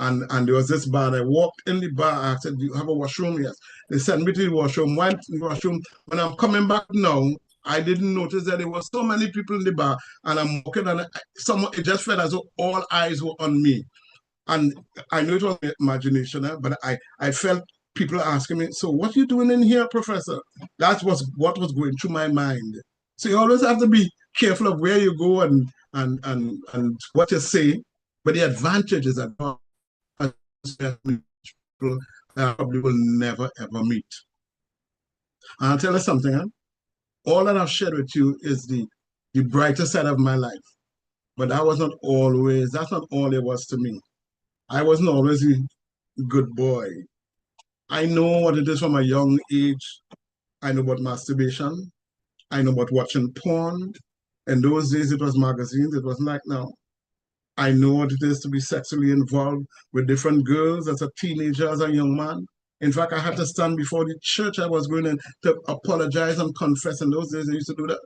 And there was this bar. I walked in the bar. I said, "Do you have a washroom?" Yes. They sent me to the washroom. Went to the washroom. When I'm coming back now, I didn't notice that there were so many people in the bar. And I'm walking, and it just felt as though all eyes were on me. And I know it was imagination, but I felt people asking me, "So what are you doing in here, Professor?" That was what was going through my mind. So you always have to be careful of where you go and what you say. But the advantage is that people I probably will never ever meet. And I'll tell you something, huh? All that I've shared with you is the brighter side of my life. But that's not all it was to me. I wasn't always a good boy. I know what it is from a young age. I know about masturbation. I know about watching porn. In those days, it was magazines. It wasn't like now. I know what it is to be sexually involved with different girls as a teenager, as a young man. In fact, I had to stand before the church I was going in to apologize and confess. In those days, I used to do that.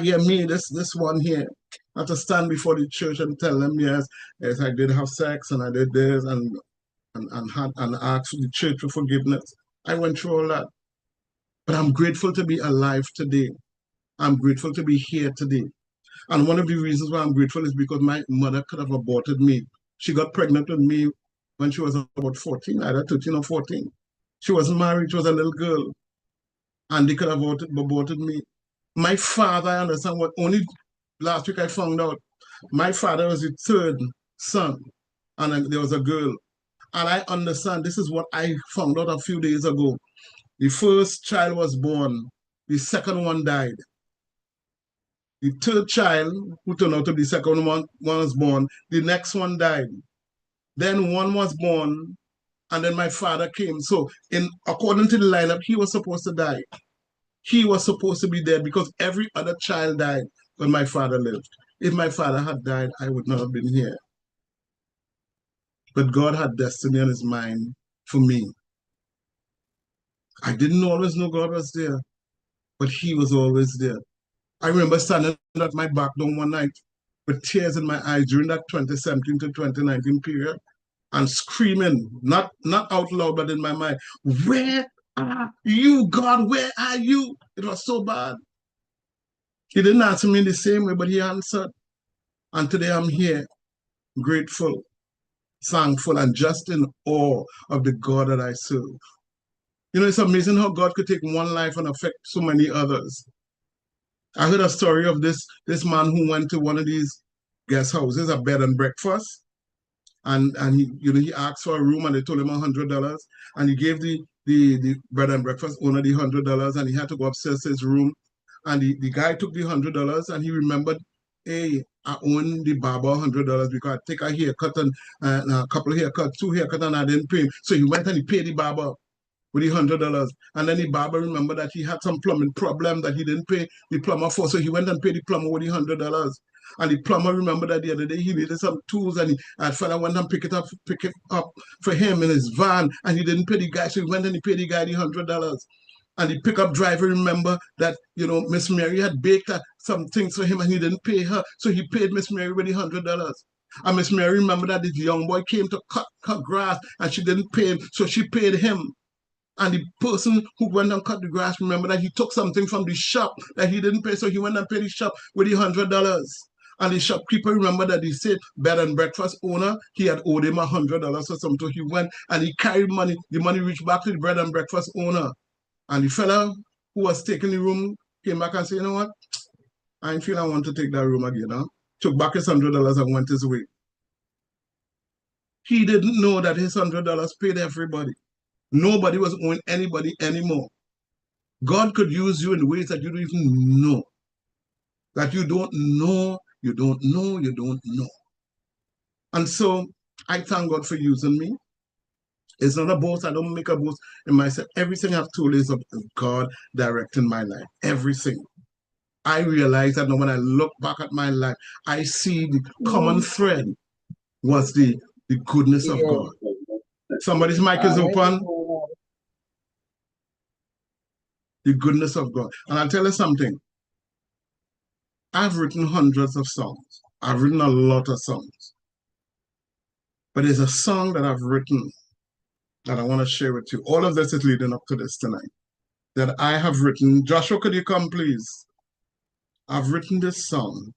Yeah, me, this one here. I had to stand before the church and tell them, yes, I did have sex and I did this and ask the church for forgiveness. I went through all that. But I'm grateful to be alive today. I'm grateful to be here today. And one of the reasons why I'm grateful is because my mother could have aborted me. She got pregnant with me when she was about 14, either 13 or 14. She wasn't married, she was a little girl. And they could have aborted me. My father, I understand, what only last week I found out my father was the third son, and there was a girl. And I understand, this is what I found out a few days ago. The first child was born, the second one died. The third child, who turned out to be the second one was born, the next one died. Then one was born, and then my father came. So according to the lineup, he was supposed to die. He was supposed to be dead because every other child died when my father lived. If my father had died, I would not have been here. But God had destiny on his mind for me. I didn't always know God was there, but he was always there. I remember standing at my back door one night with tears in my eyes during that 2017 to 2019 period and screaming, not out loud, but in my mind, where are you, God? Where are you? It was so bad. He didn't answer me in the same way, but he answered. And today I'm here, grateful, thankful, and just in awe of the God that I serve. You know, it's amazing how God could take one life and affect so many others. I heard a story of this man who went to one of these guest houses, a bed and breakfast, and he asked for a room and they told him $100, and he gave the bed and breakfast owner the $100, and he had to go upstairs to his room, and the guy took the $100 and he remembered, hey, I own the barber $100 because I take a haircut and a couple of haircuts, 2 haircuts, and I didn't pay him. So he went and he paid the barber with the $100. And then the barber remembered that he had some plumbing problem that he didn't pay the plumber for. So he went and paid the plumber with the $100. And the plumber remembered that the other day he needed some tools, and fella went and pick it up for him in his van, and he didn't pay the guy. So he went and he paid the guy the $100. And the pickup driver remembered that, Miss Mary had baked some things for him and he didn't pay her. So he paid Miss Mary with the $100. And Miss Mary remembered that this young boy came to cut her grass and she didn't pay him. So she paid him. And the person who went and cut the grass remembered that he took something from the shop that he didn't pay. So he went and paid the shop with the $100. And the shopkeeper remembered that the same bed and breakfast owner, he had owed him $100 or something. So he went and he carried money. The money reached back to the bed and breakfast owner. And the fella who was taking the room came back and said, you know what? I ain't feel I want to take that room again. Huh? Took back his $100 and went his way. He didn't know that his $100 paid everybody. Nobody was owing anybody anymore. God could use you in ways that you don't even know. That you don't know, you don't know, you don't know. And so I thank God for using me. It's not a boast. I don't make a boast in myself. Everything I've told is of God directing my life. Everything. I realize that now when I look back at my life, I see the common thread was the goodness of God. Somebody's mic is open. The goodness of God. And I'll tell you something. I've written hundreds of songs. I've written a lot of songs. But there's a song that I've written that I want to share with you. All of this is leading up to this tonight. That I have written. Joshua, could you come, please? I've written this song.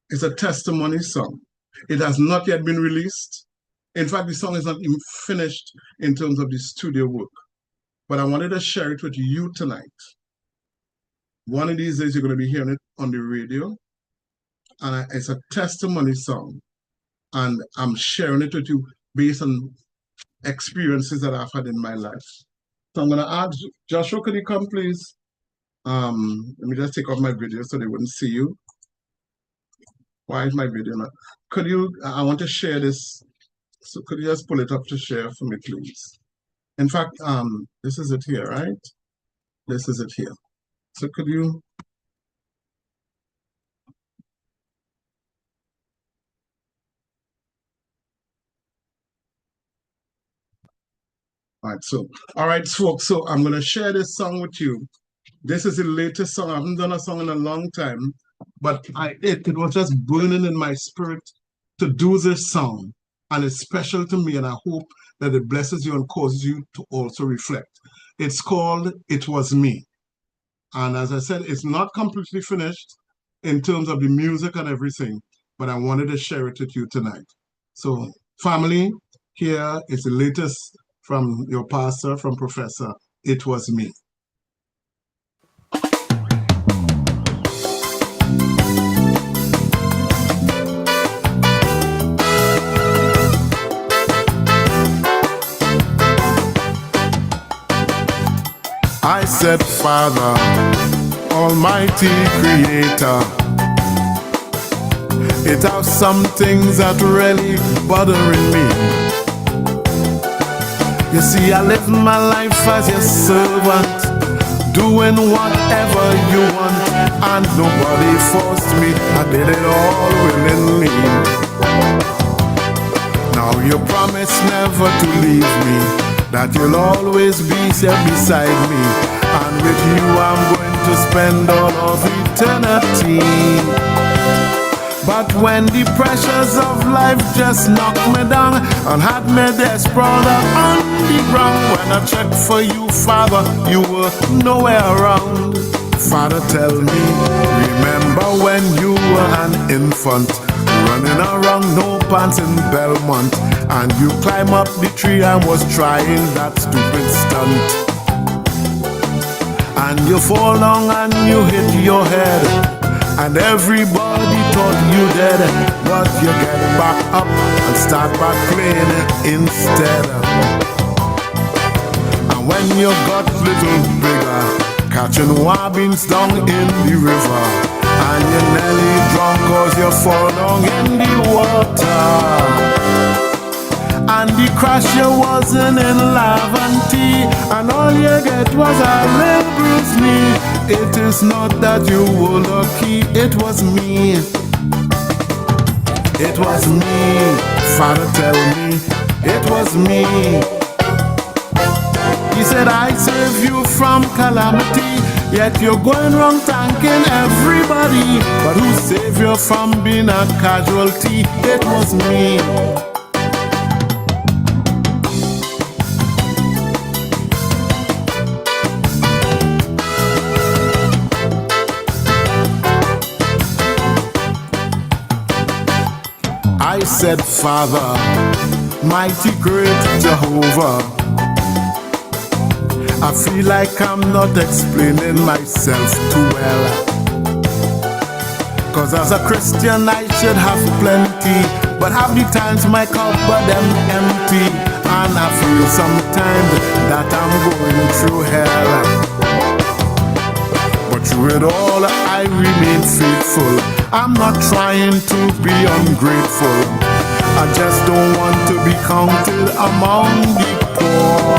It's a testimony song. It has not yet been released. In fact, the song is not even finished in terms of the studio work. But I wanted to share it with you tonight. One of these days, you're going to be hearing it on the radio. And it's a testimony song. And I'm sharing it with you based on experiences that I've had in my life. So I'm going to ask Joshua, could you come, please? Let me just take off my video so they wouldn't see you. Why is my video not? Could you, I want to share this. So could you just pull it up to share for me, please? In fact, this is it here, right? This is it here. So could you? All right, folks, so I'm going to share this song with you. This is the latest song. I haven't done a song in a long time, but it was just burning in my spirit to do this song. And it's special to me, and I hope that it blesses you and causes you to also reflect. It's called It Was Me. And as I said, it's not completely finished in terms of the music and everything, but I wanted to share it with you tonight. So, family, here is the latest from your pastor, from Professor. It Was Me. said, Father, Almighty Creator, it has some things that really bothering me. You see, I live my life as your servant, doing whatever you want, and nobody forced me. I did it all willingly. Now you promise never to leave me, that you'll always be beside me, and with you I'm going to spend all of eternity. But when the pressures of life just knocked me down and had me desperate on the ground, when I checked for you, Father, you were nowhere around. Father, tell me, remember when you were an infant, running around no pants in Belmont, and you climb up the tree and was trying that stupid stunt, and you fall down and you hit your head, and everybody thought you dead, but you get back up and start back playing instead. And when you got little bigger, catching wabbings down in the river, and you nearly drowned cause you fall down in the water. And the crash you wasn't in love and tea, and all you get was a little bruised knee. It is not that you were lucky, it was me. It was me. Father, tell me, it was me. He said, I save you from calamity, yet you're going wrong thanking everybody. But who saved you from being a casualty? It was me. I said, Father, mighty great Jehovah, I feel like I'm not explaining myself too well, cause as a Christian I should have plenty, but half the times my cupboard am empty, and I feel sometimes that I'm going through hell. But through it all I remain faithful. I'm not trying to be ungrateful, I just don't want to be counted among the poor.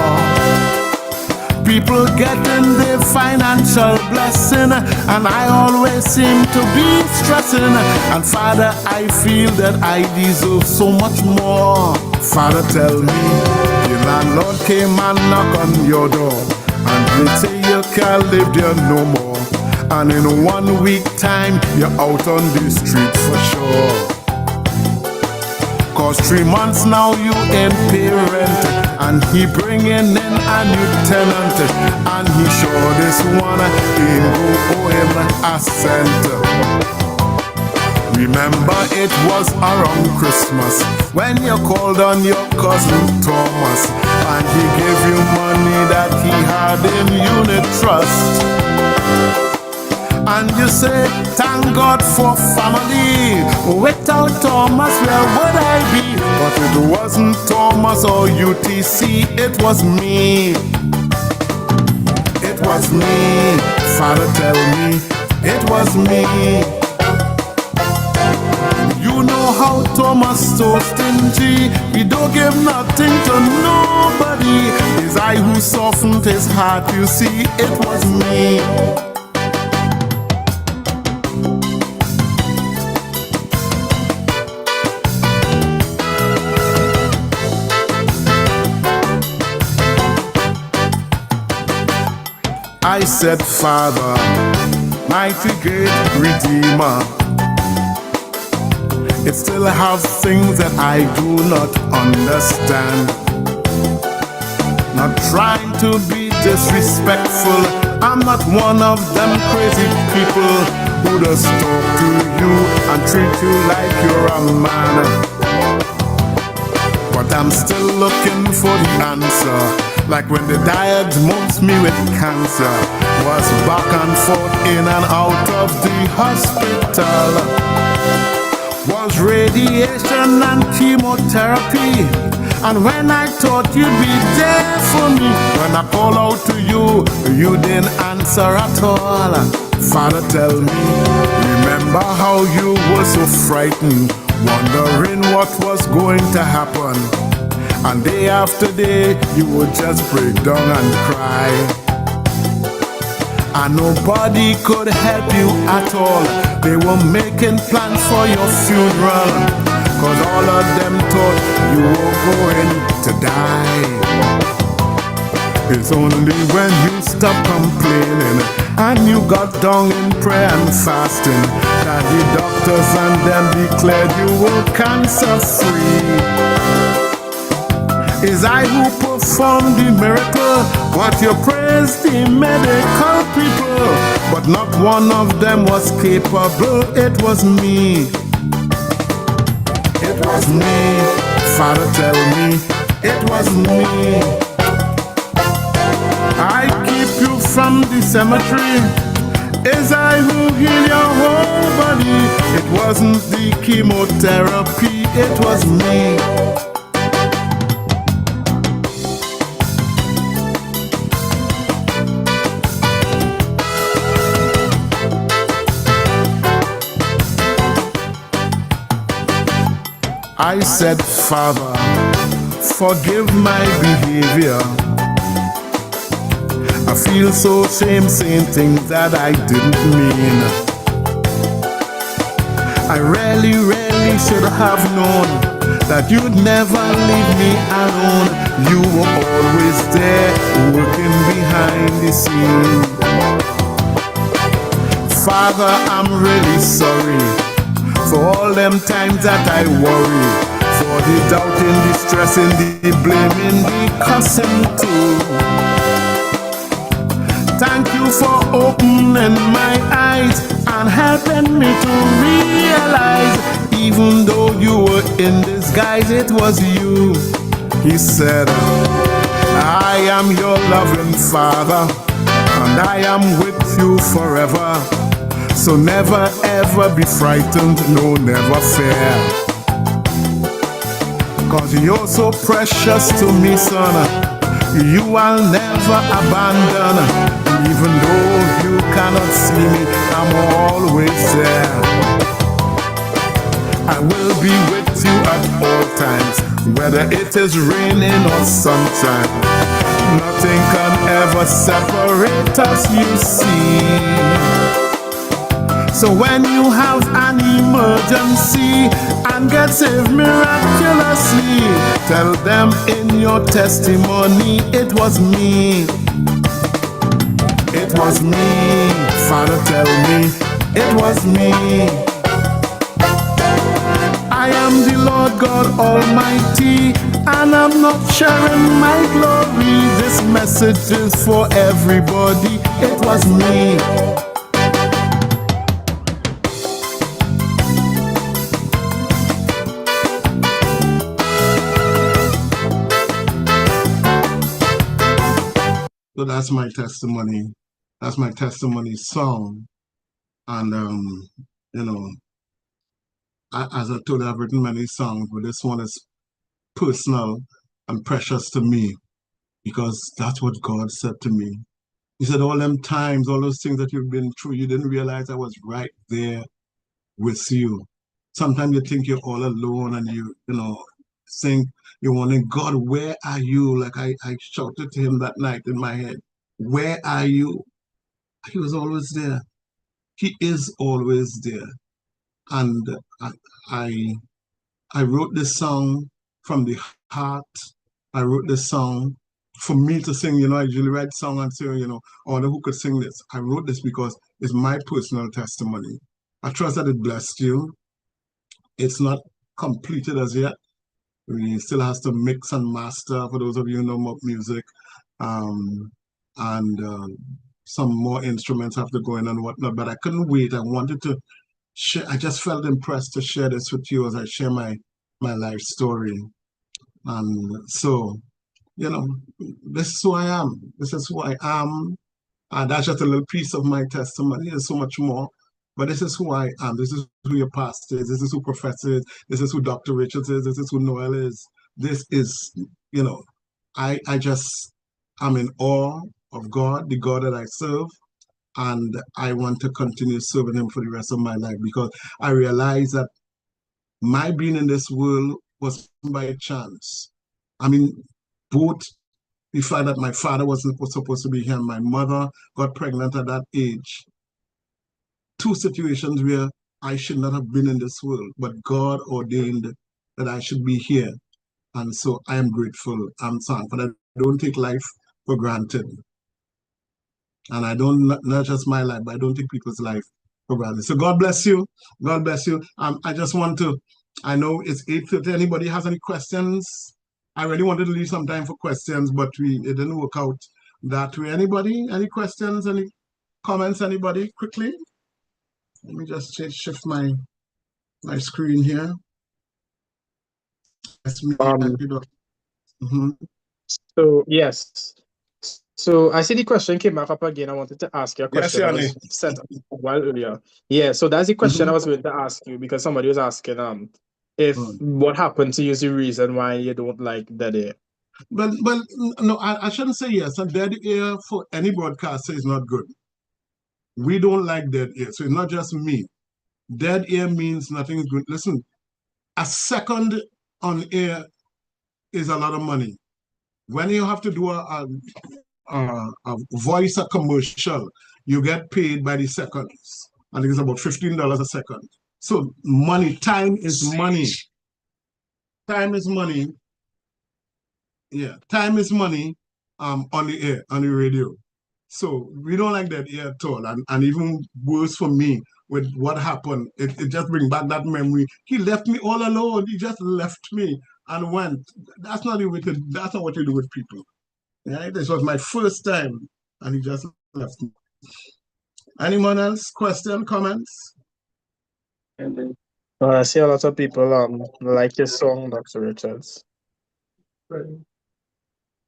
People getting their financial blessing, and I always seem to be stressing. And Father, I feel that I deserve so much more. Father, tell me, the landlord came and knocked on your door, and they say you can't live there no more. And in 1 week time, you're out on the street for sure. Cause 3 months now you ain't pay rent, and he bringing in a new tenant, and he sure this one ain't go owe him a cent. Remember it was around Christmas when you called on your cousin Thomas, and he gave you money that he had in unit trust. And you say, thank God for family. Without Thomas, where would I be? But it wasn't Thomas or UTC, it was me. It was me. Father, tell me, it was me. You know how Thomas so stingy, he don't give nothing to nobody. It's I who softened his heart, you see, it was me. I said, Father, mighty great Redeemer, it still have things that I do not understand. Not trying to be disrespectful, I'm not one of them crazy people who just talk to you and treat you like you're a man. But I'm still looking for the answer. Like when they diagnosed me with cancer, was back and forth in and out of the hospital. Was radiation and chemotherapy, And when I thought you'd be there for me, when I call out to you, you didn't answer at all. Father, tell me, remember how you were so frightened, wondering what was going to happen. And day after day, you would just break down and cry. And nobody could help you at all. They were making plans for your funeral, 'cause all of them thought you were going to die. It's only when you stop complaining and you got down in prayer and fasting that the doctors and them declared you were cancer free. Is I who performed the miracle, but you praised the medical people, but not one of them was capable. It was me. It was me. Father, tell me, it was me. I keep you from the cemetery. Is I who heal your whole body. It wasn't the chemotherapy, it was me. I said, Father, forgive my behavior. I feel so ashamed saying things that I didn't mean. I really should have known that you'd never leave me alone. You were always there, working behind the scenes. Father, I'm really sorry for all them times that I worry, for the doubting, the stressing, the blaming, the cussing too. Thank you for opening my eyes and helping me to realize, even though you were in disguise, it was you. He said, I am your loving Father, and I am with you forever. So never ever be frightened, no, never fear. 'Cause you're so precious to me, son. You will never abandon. Even though you cannot see me, I'm always there. I will be with you at all times, whether it is raining or sunshine. Nothing can ever separate us, you see. So when you have an emergency and get saved miraculously, tell them in your testimony, it was me. It was me. Father, tell me, it was me. I am the Lord God Almighty, and I'm not sharing my glory. This message is for everybody. It was me. So that's my testimony. That's my testimony song. And, as I told you, I've written many songs, but this one is personal and precious to me because that's what God said to me. He said, all them times, all those things that you've been through, you didn't realize I was right there with you. Sometimes you think you're all alone and you think you're wondering, God, where are you? Like I shouted to him that night in my head, where are you? He was always there. He is always there. And I wrote this song from the heart. I wrote this song for me to sing. I usually write song and say, I wonder who could sing this. I wrote this because it's my personal testimony. I trust that it blessed you. It's not completed as yet. We still has to mix and master for those of you who know about music. And some more instruments have to go in and whatnot, but I couldn't wait. I wanted to share. I just felt impressed to share this with you as I share my life story. And so, this is who I am. This is who I am. And that's just a little piece of my testimony. There's so much more, but this is who I am. This is who your pastor is. This is who Prophetess is. This is who Dr. Richards is. This is who Noel is. this is, I I'm in awe of God, the God that I serve, and I want to continue serving him for the rest of my life, because I realize that my being in this world was by chance. I mean, both the fact that my father wasn't supposed to be here and my mother got pregnant at that age, two situations where I should not have been in this world, but God ordained that I should be here. And so I am grateful. I'm thankful. I don't take life for granted. And I don't, not just my life, but I don't take people's life for granted. So God bless you. God bless you. I just want to, I know it's 8:30. Anybody has any questions? I really wanted to leave some time for questions, but it didn't work out that way. Anybody? Any questions? Any comments? Anybody? Quickly. Let me just shift my screen here. Yes, me. So yes. So I see the question came back up again. I wanted to ask you a question that was sent a while earlier. Yeah, so that's the question I was going to ask you, because somebody was asking if what happened to you is the reason why you don't like Dead Air. Well, no, I shouldn't say yes. A dead air for any broadcaster is not good. We don't like dead air. So it's not just me. Dead air means nothing is good. Listen, a second on air is a lot of money. When you have to do a voice a commercial, you get paid by the seconds. I think it's about $15 a second. So money, time is money. Time is money. Yeah, time is money on the air, on the radio. So we don't like that air at all. And even worse for me with what happened, it just brings back that memory. He left me all alone. He just left me and went. That's not what you do with people. Right? This was my first time and he just left me. Anyone else? Question, comments? I see a lot of people like your song, Dr. Richards.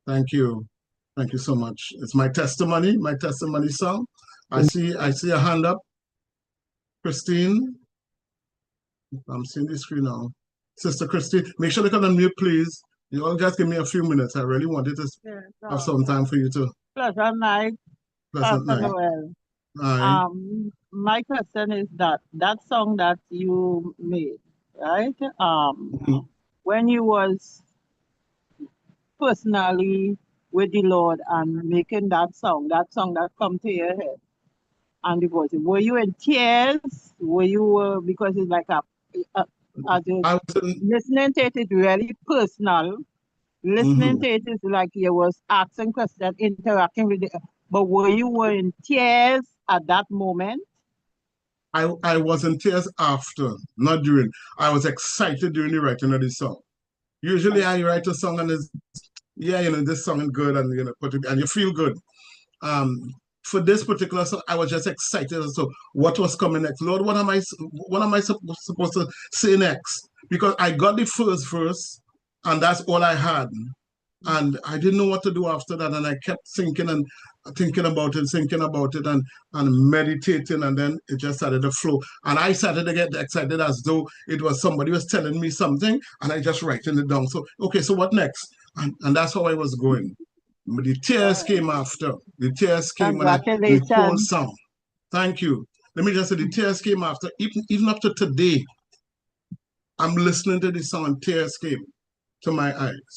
Thank you. Thank you so much. It's my testimony song. I see a hand up. Christine. I'm seeing the screen now. Sister Christine, make sure to come on mute, please. You all just give me a few minutes. I really wanted to have some time for you to. Pleasant night. Pleasant night. Noel. Aye. My question is that song that you made, right? When you was personally with the Lord and making that song that come to your head, and the voice, were you in tears? Were you because it's like listening to it is really personal. Listening to it is like you was asking questions, interacting with it. But were you in tears at that moment? I was in tears after, not during. I was excited during the writing of the song. Usually I write a song and it's, this song is good and and you feel good. For this particular song, I was just excited as to what was coming next. Lord, what am I supposed to say next? Because I got the first verse and that's all I had. And I didn't know what to do after that. And I kept thinking and thinking about it and meditating. And then it just started to flow. And I started to get excited as though it was somebody was telling me something and I just writing it down. So, okay, so what next? And that's how I was going. But the tears came after. The tears came when I the whole song. Thank you. Let me just say the tears came after. Even up to today, I'm listening to this song and tears came to my eyes.